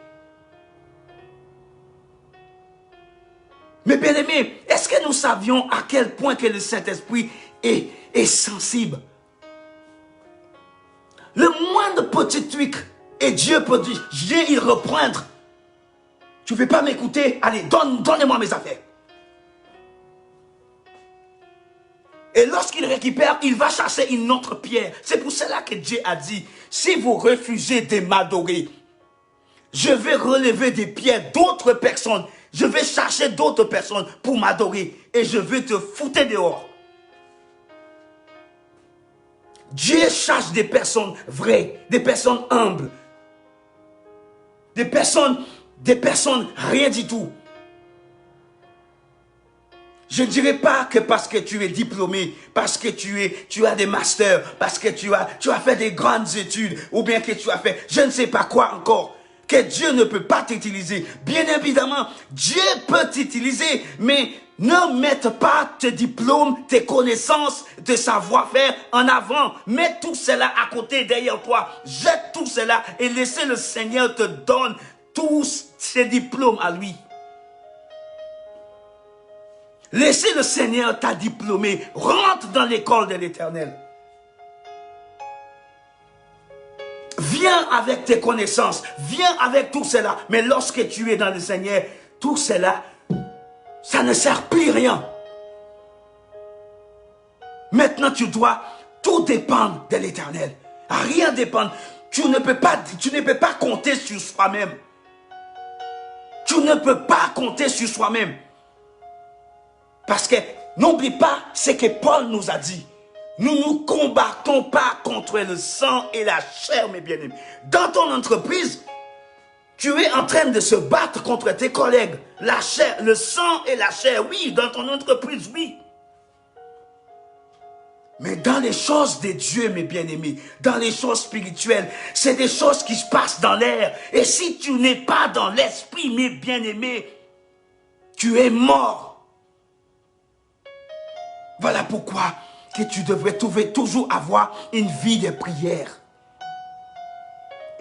Mais bien aimés, est-ce que nous savions à quel point que le Saint-Esprit est sensible? Le moindre petit truc, et Dieu peut dire, viens y reprendre. Tu ne veux pas m'écouter? Allez, donnez-moi mes affaires. Et lorsqu'il récupère, il va chercher une autre pierre. C'est pour cela que Dieu a dit, si vous refusez de m'adorer, je vais relever des pierres d'autres personnes. Je vais chercher d'autres personnes pour m'adorer. Et je vais te foutre dehors. Dieu cherche des personnes vraies, des personnes humbles. Des personnes rien du tout. Je ne dirais pas que parce que tu es diplômé, parce que tu as des masters, parce que tu as fait des grandes études, ou bien que tu as fait je ne sais pas quoi encore, que Dieu ne peut pas t'utiliser. Bien évidemment, Dieu peut t'utiliser, mais ne mette pas tes diplômes, tes connaissances, tes savoir-faire en avant. Mets tout cela à côté, derrière toi. Jette tout cela et laissez le Seigneur te donner tous ses diplômes à lui. Laissez le Seigneur t'a diplômé. Rentre dans l'école de l'Éternel. Viens avec tes connaissances. Viens avec tout cela. Mais lorsque tu es dans le Seigneur, tout cela, ça ne sert plus rien. Maintenant, tu dois tout dépendre de l'Éternel. Rien dépendre. Tu ne peux pas compter sur soi-même. Tu ne peux pas compter sur soi-même. Parce que n'oublie pas ce que Paul nous a dit. Nous ne combattons pas contre le sang et la chair, mes bien-aimés. Dans ton entreprise, tu es en train de se battre contre tes collègues. La chair, le sang et la chair, oui, dans ton entreprise, oui. Mais dans les choses de Dieu, mes bien-aimés, dans les choses spirituelles, c'est des choses qui se passent dans l'air. Et si tu n'es pas dans l'esprit, mes bien-aimés, tu es mort. Voilà pourquoi que tu devrais toujours avoir une vie de prière.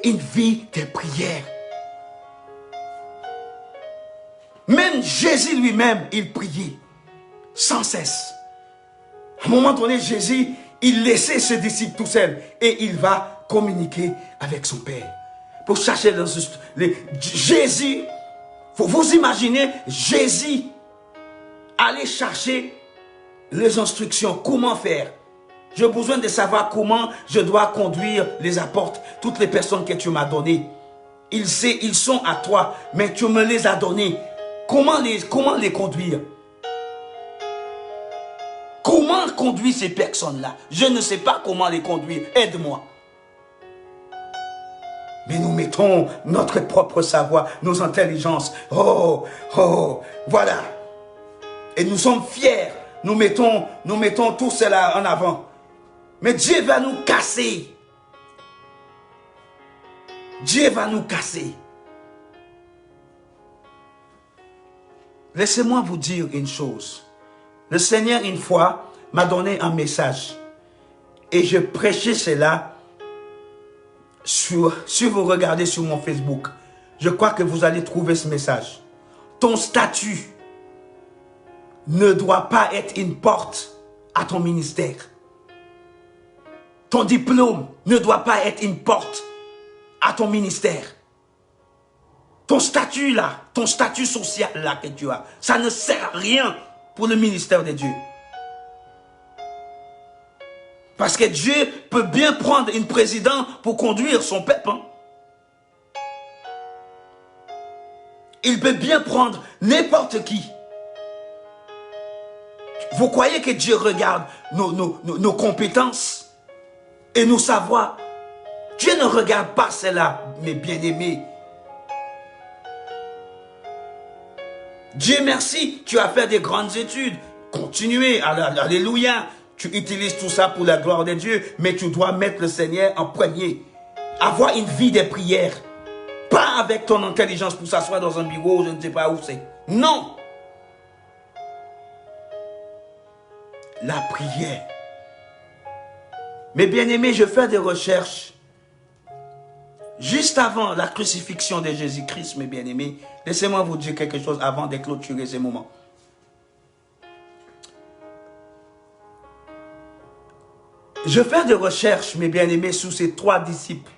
Une vie de prière. Même Jésus lui-même, il priait sans cesse. À un moment donné, Jésus, il laissait ses disciples tout seuls et il va communiquer avec son Père. Pour chercher Jésus, vous imaginez, Jésus allait chercher les instructions, comment faire. J'ai besoin de savoir comment je dois conduire les apôtres, toutes les personnes que tu m'as données. Ils sont à toi, mais tu me les as donnés. Comment les conduire? Comment conduire ces personnes-là? Je ne sais pas comment les conduire. Aide-moi. Mais nous mettons notre propre savoir, nos intelligences. Oh, voilà. Et nous sommes fiers. Nous mettons tout cela en avant. Mais Dieu va nous casser. Dieu va nous casser. Laissez-moi vous dire une chose. Le Seigneur, une fois, m'a donné un message. Et je prêchais cela si vous regardez sur mon Facebook. Je crois que vous allez trouver ce message. Ton statut ne doit pas être une porte à ton ministère. Ton diplôme ne doit pas être une porte à ton ministère. Ton statut là, ton statut social là que tu as, ça ne sert à rien pour le ministère de Dieu. Parce que Dieu peut bien prendre une présidente pour conduire son peuple. Hein? Il peut bien prendre n'importe qui. Vous croyez que Dieu regarde nos compétences et nos savoirs? Dieu ne regarde pas cela, mes bien-aimés. Dieu merci, tu as fait des grandes études. Continuez, alléluia. Tu utilises tout ça pour la gloire de Dieu, mais tu dois mettre le Seigneur en premier. Avoir une vie de prière. Pas avec ton intelligence pour s'asseoir dans un bureau, je ne sais pas où c'est. Non. La prière. Mes bien-aimés, je fais des recherches. Juste avant la crucifixion de Jésus-Christ, mes bien-aimés, laissez-moi vous dire quelque chose avant de clôturer ces moments. Je fais des recherches, mes bien-aimés, sur ces 3 disciples.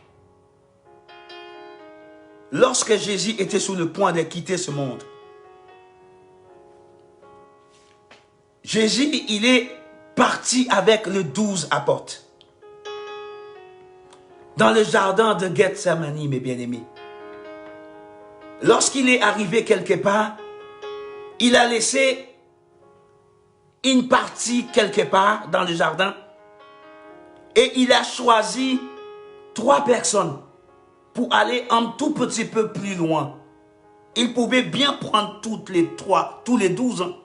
Lorsque Jésus était sur le point de quitter ce monde, Jésus, il est parti avec les 12 apôtres. Dans le jardin de Gethsemane, mes bien-aimés. Lorsqu'il est arrivé quelque part, il a laissé une partie quelque part dans le jardin et il a choisi 3 personnes pour aller un tout petit peu plus loin. Il pouvait bien prendre tous les 12 ans.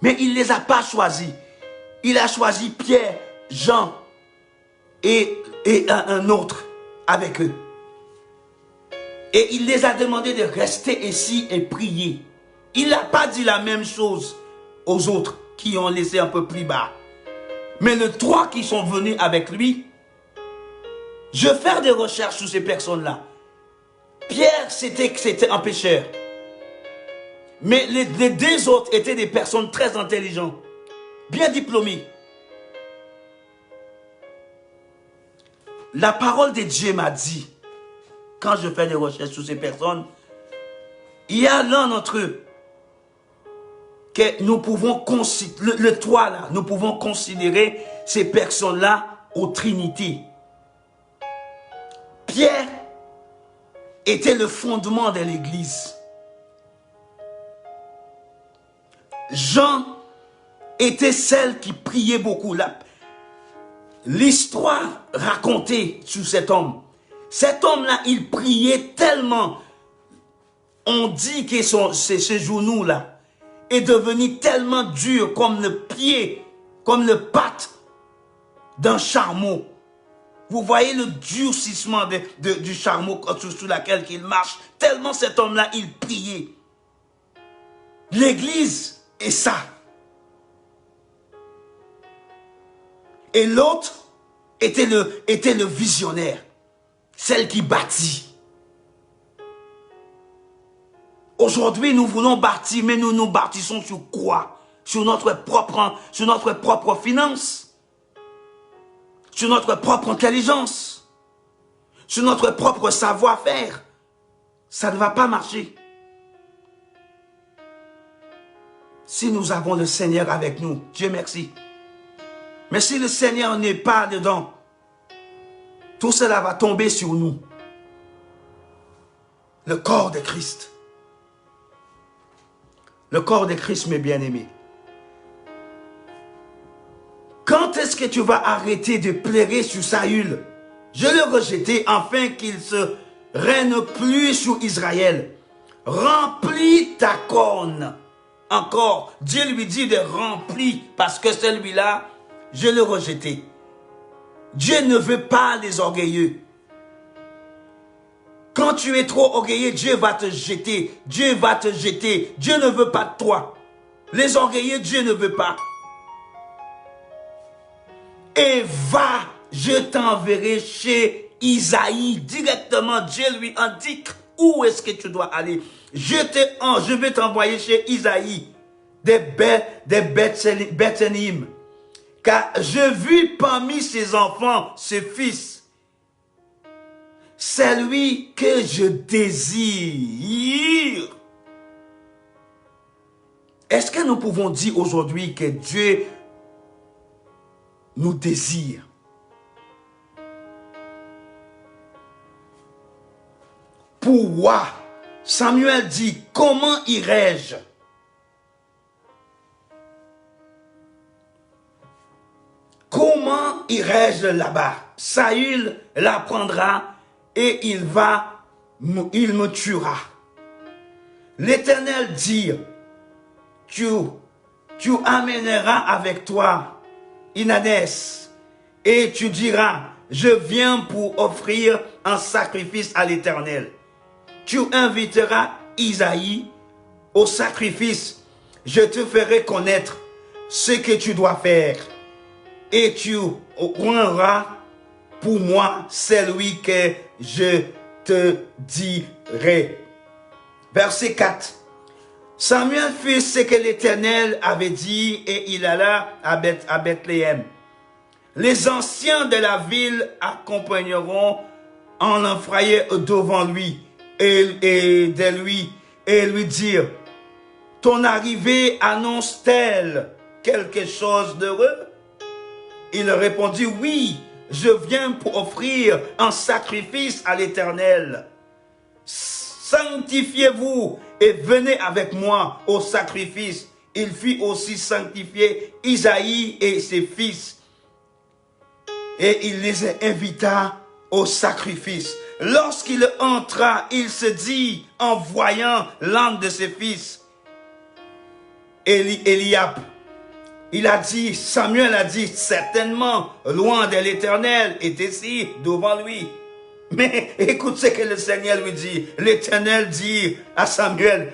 Mais il ne les a pas choisis. Il a choisi Pierre, Jean et un autre avec eux. Et il les a demandé de rester ici et prier. Il n'a pas dit la même chose aux autres qui ont laissé un peu plus bas. Mais les 3 qui sont venus avec lui, je vais faire des recherches sur ces personnes-là. Pierre, c'était un pécheur. Mais les 2 autres étaient des personnes très intelligentes, bien diplômées. La parole de Dieu m'a dit, quand je fais des recherches sur ces personnes, il y a l'un d'entre eux que nous pouvons considérer, le 3 là, nous pouvons considérer ces personnes-là aux Trinités. Pierre était le fondement de l'Église. Jean était celle qui priait beaucoup. l'histoire racontée sur cet homme-là, il priait tellement. On dit que ce genou-là est devenu tellement dur comme le pied, comme le patte d'un chameau. Vous voyez le durcissement du chameau sur laquelle il marche. Tellement cet homme-là, il priait. L'église est ça. Et l'autre était le visionnaire. Celle qui bâtit. Aujourd'hui, nous voulons bâtir, mais nous bâtissons sur quoi? Sur notre propre finance, sur notre propre intelligence, sur notre propre savoir-faire. Ça ne va pas marcher. Si nous avons le Seigneur avec nous, Dieu merci. Mais si le Seigneur n'est pas dedans, tout cela va tomber sur nous. Le corps de Christ. Le corps de Christ, mes bien-aimés. Quand est-ce que tu vas arrêter de pleurer sur Saül? Je l'ai rejeté afin qu'il se règne plus sur Israël. Remplis ta corne. Encore, Dieu lui dit de remplir parce que celui-là, je l'ai rejeté. Dieu ne veut pas les orgueilleux. Quand tu es trop orgueilleux, Dieu va te jeter. Dieu va te jeter. Dieu ne veut pas de toi. Les orgueilleux, Dieu ne veut pas. Et va, je t'enverrai chez Isaïe. Directement, Dieu lui indique où est-ce que tu dois aller. Je vais t'envoyer chez Isaïe des Bethléem. Car je vis parmi ses enfants, ses fils, celui que je désire. Est-ce que nous pouvons dire aujourd'hui que Dieu nous désire? Pourquoi? Samuel dit, comment irai-je? Comment irai-je là-bas? Saül l'apprendra et il me tuera. L'Éternel dit, tu amèneras avec toi Inanès et tu diras, je viens pour offrir un sacrifice à l'Éternel. Tu inviteras Isaïe au sacrifice. Je te ferai connaître ce que tu dois faire. Et tu rendras pour moi celui que je te dirai. Verset 4. Samuel fit ce que l'Éternel avait dit et il alla à Bethléem. Les anciens de la ville accompagneront en effrayé devant lui et lui dirent, ton arrivée annonce-t-elle quelque chose d'heureux? Il répondit, oui, je viens pour offrir un sacrifice à l'Éternel. Sanctifiez-vous et venez avec moi au sacrifice. Il fit aussi sanctifier Isaïe et ses fils. Et il les invita au sacrifice. Lorsqu'il entra, il se dit, en voyant l'un de ses fils, Eliab, Samuel a dit, certainement, loin de l'Éternel est ici, devant lui. Mais écoute ce que le Seigneur lui dit. L'Éternel dit à Samuel,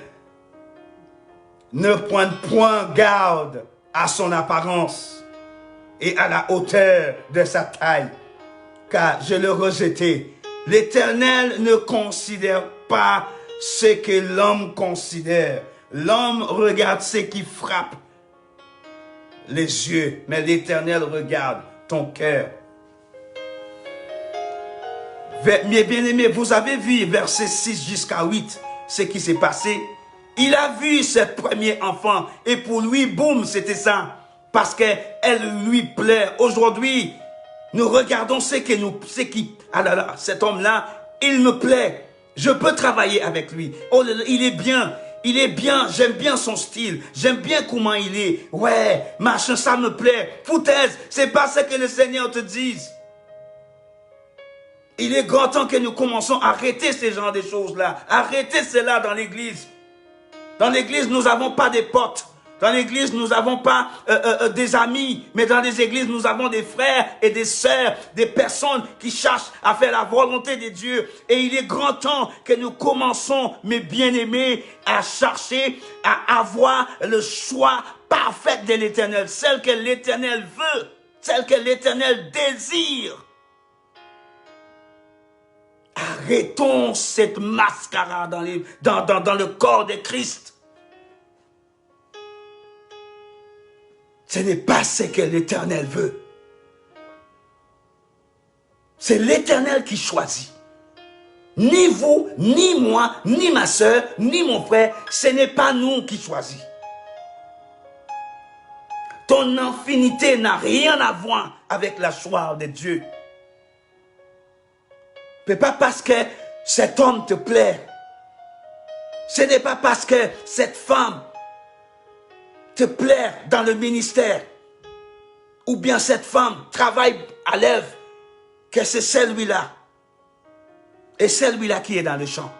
ne prends point garde à son apparence et à la hauteur de sa taille, car je l'ai rejeté. L'Éternel ne considère pas ce que l'homme considère. L'homme regarde ce qui frappe les yeux, mais l'Éternel regarde ton cœur. Mes bien-aimés, vous avez vu verset 6 jusqu'à 8, ce qui s'est passé. Il a vu ce premier enfant et pour lui, boum, c'était ça. Parce qu'elle lui plaît. Aujourd'hui, nous regardons ah là là, cet homme-là, il me plaît. Je peux travailler avec lui. Oh, il est bien. Il est bien, j'aime bien son style, j'aime bien comment il est. Ouais, machin, ça me plaît. Foutaise, c'est pas ce que le Seigneur te dise. Il est grand temps que nous commençons à arrêter ces genres de choses-là. Arrêtez cela dans l'église. Dans l'église, nous n'avons pas des potes. Dans l'église, nous n'avons pas des amis. Mais dans les églises, nous avons des frères et des sœurs, des personnes qui cherchent à faire la volonté de Dieu. Et il est grand temps que nous commençons, mes bien-aimés, à chercher, à avoir le choix parfait de l'Éternel. Celle que l'Éternel veut, celle que l'Éternel désire. Arrêtons cette mascarade dans le corps de Christ. Ce n'est pas ce que l'Éternel veut. C'est l'Éternel qui choisit. Ni vous, ni moi, ni ma soeur, ni mon frère, ce n'est pas nous qui choisissons. Ton infinité n'a rien à voir avec la choix de Dieu. Ce n'est pas parce que cet homme te plaît. Ce n'est pas parce que cette femme te plaît dans le ministère. Ou bien cette femme travaille à l'œuvre. Que c'est celui-là. Et celui-là qui est dans le champ.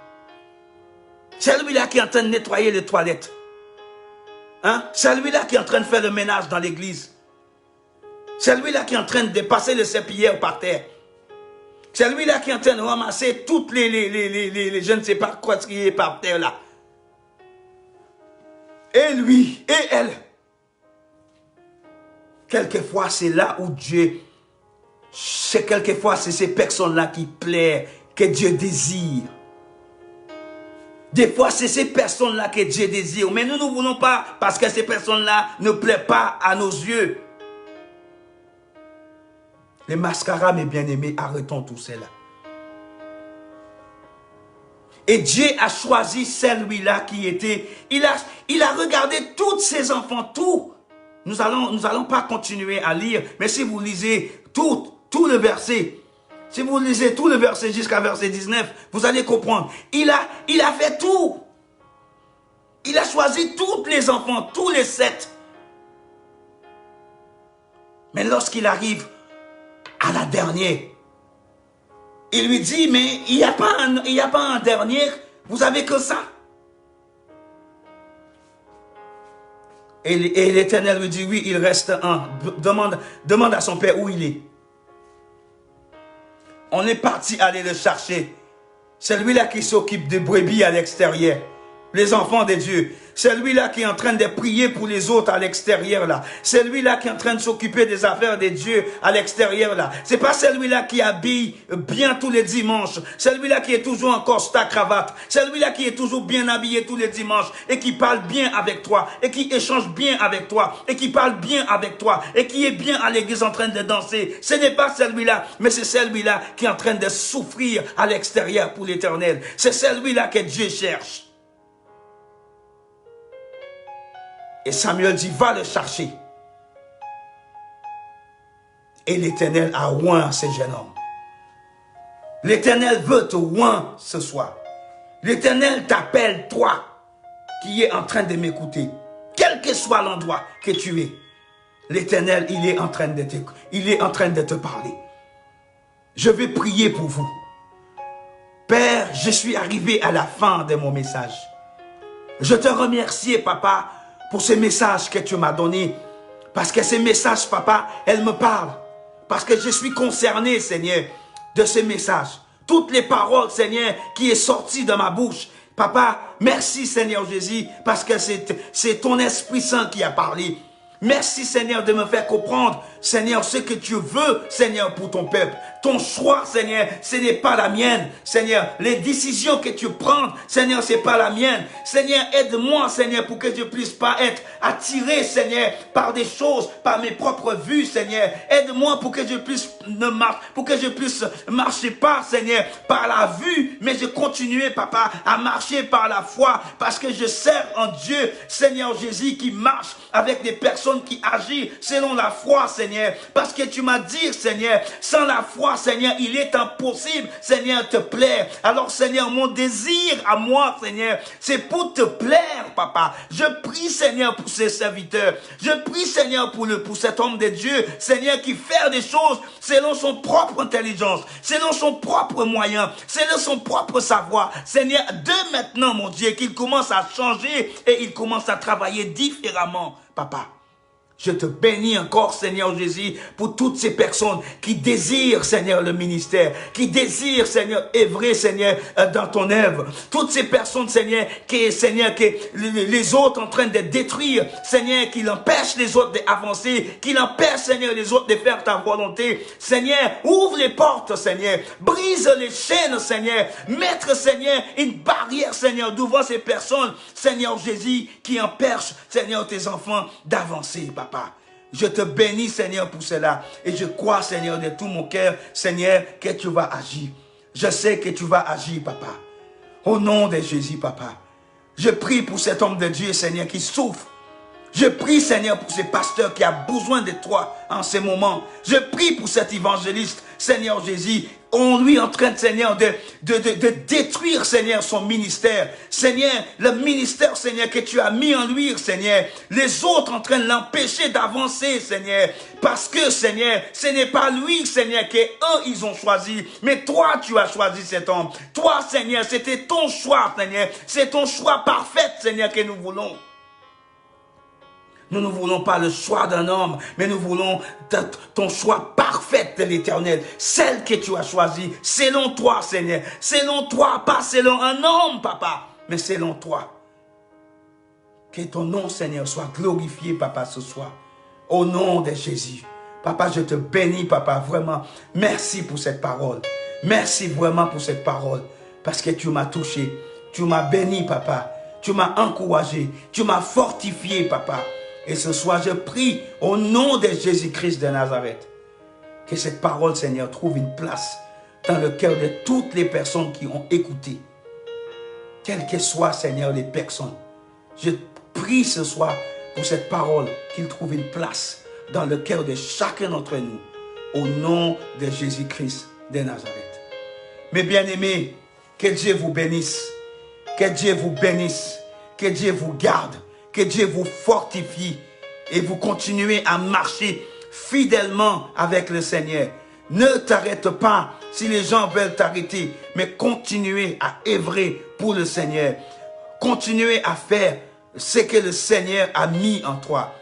Celui-là qui est en train de nettoyer les toilettes. Hein? Celui-là qui est en train de faire le ménage dans l'église. Celui-là qui est en train de passer le serpillière par terre. Celui-là qui est en train de ramasser toutes les je ne sais pas quoi qui est par terre là. Et lui, et elle. Quelquefois, c'est là où Dieu, quelquefois, c'est ces personnes-là qui plaisent, que Dieu désire. Des fois, c'est ces personnes-là que Dieu désire. Mais nous ne voulons pas, parce que ces personnes-là ne plaisent pas à nos yeux. Les mascaras, mes bien-aimés, arrêtons tout cela. Et Dieu a choisi celui-là qui était... Il a regardé tous ses enfants, tout. Nous allons pas continuer à lire, mais si vous lisez tout le verset, si vous lisez tout le verset jusqu'à verset 19, vous allez comprendre. Il a fait tout. Il a choisi tous les enfants, tous les 7. Mais lorsqu'il arrive à la dernière, il lui dit, mais il n'y a pas un dernier, vous avez que ça. Et l'Éternel lui dit, oui, il reste un. Demande à son père où il est. On est parti aller le chercher. Celui-là qui s'occupe des brebis à l'extérieur. Les enfants de Dieu. Celui-là qui est en train de prier pour les autres à l'extérieur là. Celui-là qui est en train de s'occuper des affaires de Dieu à l'extérieur là. C'est pas celui-là qui habille bien tous les dimanches. Celui-là qui est toujours en costard cravate. Celui-là qui est toujours bien habillé tous les dimanches et qui parle bien avec toi et qui échange bien avec toi et qui parle bien avec toi et qui est bien à l'église en train de danser. Ce n'est pas celui-là, mais c'est celui-là qui est en train de souffrir à l'extérieur pour l'Éternel. C'est celui-là que Dieu cherche. Et Samuel dit, va le chercher. Et l'Éternel a oint ce jeune homme. L'Éternel veut te oindre ce soir. L'Éternel t'appelle, toi, qui es en train de m'écouter. Quel que soit l'endroit que tu es. L'Éternel, il est en train de te parler. Je vais prier pour vous. Père, je suis arrivé à la fin de mon message. Je te remercie, papa, pour ces messages que tu m'as donnés. Parce que ces messages, papa, elles me parlent. Parce que je suis concerné, Seigneur, de ces messages. Toutes les paroles, Seigneur, qui est sorties de ma bouche. Papa, merci, Seigneur Jésus, parce que c'est ton Esprit Saint qui a parlé. Merci, Seigneur, de me faire comprendre, Seigneur, ce que tu veux, Seigneur, pour ton peuple. Ton choix, Seigneur, ce n'est pas la mienne. Seigneur, les décisions que tu prends, Seigneur, ce n'est pas la mienne. Seigneur, aide-moi, Seigneur, pour que je puisse pas être attiré, Seigneur, par des choses, par mes propres vues, Seigneur. Aide-moi pour que je puisse marcher pas, Seigneur, par la vue, mais je continue, papa, à marcher par la foi, parce que je sers en Dieu, Seigneur Jésus, qui marche avec des personnes qui agissent selon la foi, Seigneur. Seigneur, parce que tu m'as dit, Seigneur, sans la foi, Seigneur, il est impossible, Seigneur, te plaire. Alors, Seigneur, mon désir à moi, Seigneur, c'est pour te plaire, Papa. Je prie, Seigneur, pour ces serviteurs. Je prie, Seigneur, pour cet homme de Dieu, Seigneur, qui fait des choses selon son propre intelligence, selon son propre moyen, selon son propre savoir. Seigneur, de maintenant, mon Dieu, qu'il commence à changer et il commence à travailler différemment, Papa. Je te bénis encore, Seigneur Jésus, pour toutes ces personnes qui désirent, Seigneur, le ministère, qui désirent, Seigneur, œuvrer, Seigneur, dans ton œuvre. Toutes ces personnes, Seigneur, qui les autres en train de détruire, Seigneur, qui empêchent les autres d'avancer, qui empêchent, Seigneur, les autres de faire ta volonté. Seigneur, ouvre les portes, Seigneur, brise les chaînes, Seigneur, mettre, Seigneur, une barrière, Seigneur, devant ces personnes, Seigneur Jésus, qui empêchent, Seigneur, tes enfants d'avancer, Papa. Je te bénis, Seigneur, pour cela. Et je crois, Seigneur, de tout mon cœur, Seigneur, que tu vas agir. Je sais que tu vas agir, Papa. Au nom de Jésus, Papa. Je prie pour cet homme de Dieu, Seigneur, qui souffre. Je prie, Seigneur, pour ce pasteur qui a besoin de toi en ce moment. Je prie pour cet évangéliste, Seigneur Jésus, on lui en train, Seigneur, de détruire, Seigneur, son ministère. Seigneur, le ministère, Seigneur, que tu as mis en lui, Seigneur. Les autres en train de l'empêcher d'avancer, Seigneur. Parce que, Seigneur, ce n'est pas lui, Seigneur, qu'eux, ils ont choisi. Mais toi, tu as choisi cet homme. Toi, Seigneur, c'était ton choix, Seigneur. C'est ton choix parfait, Seigneur, que nous voulons. Nous ne voulons pas le choix d'un homme, mais nous voulons ton choix parfait de l'Éternel. Celle que tu as choisie, selon toi, Seigneur. Selon toi, pas selon un homme, Papa, mais selon toi. Que ton nom, Seigneur, soit glorifié, Papa, ce soir. Au nom de Jésus. Papa, je te bénis, Papa, vraiment. Merci pour cette parole. Merci vraiment pour cette parole. Parce que tu m'as touché. Tu m'as béni, Papa. Tu m'as encouragé. Tu m'as fortifié, Papa. Et ce soir, je prie au nom de Jésus-Christ de Nazareth, que cette parole, Seigneur, trouve une place dans le cœur de toutes les personnes qui ont écouté. Quelles que soient, Seigneur, les personnes. Je prie ce soir pour cette parole, qu'il trouve une place dans le cœur de chacun d'entre nous, au nom de Jésus-Christ de Nazareth. Mes bien-aimés, que Dieu vous bénisse, que Dieu vous bénisse, que Dieu vous garde, que Dieu vous fortifie et vous continuez à marcher fidèlement avec le Seigneur. Ne t'arrête pas si les gens veulent t'arrêter, mais continuez à œuvrer pour le Seigneur. Continuez à faire ce que le Seigneur a mis en toi.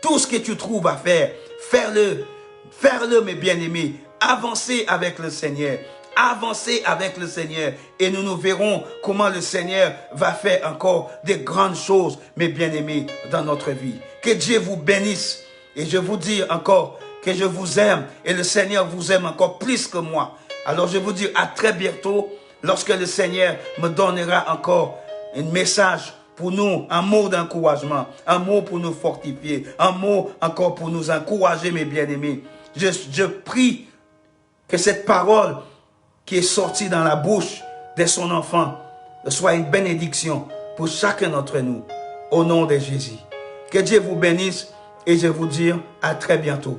Tout ce que tu trouves à faire, fais-le. Fais-le, mes bien-aimés. Avancez avec le Seigneur. Avancez avec le Seigneur et nous verrons comment le Seigneur va faire encore de grandes choses, mes bien-aimés, dans notre vie. Que Dieu vous bénisse et je vous dis encore que je vous aime et le Seigneur vous aime encore plus que moi. Alors je vous dis à très bientôt lorsque le Seigneur me donnera encore un message pour nous, un mot d'encouragement, un mot pour nous fortifier, un mot encore pour nous encourager, mes bien-aimés. Je prie que cette parole qui est sorti dans la bouche de son enfant soit une bénédiction pour chacun d'entre nous, au nom de Jésus. Que Dieu vous bénisse et je vous dis à très bientôt.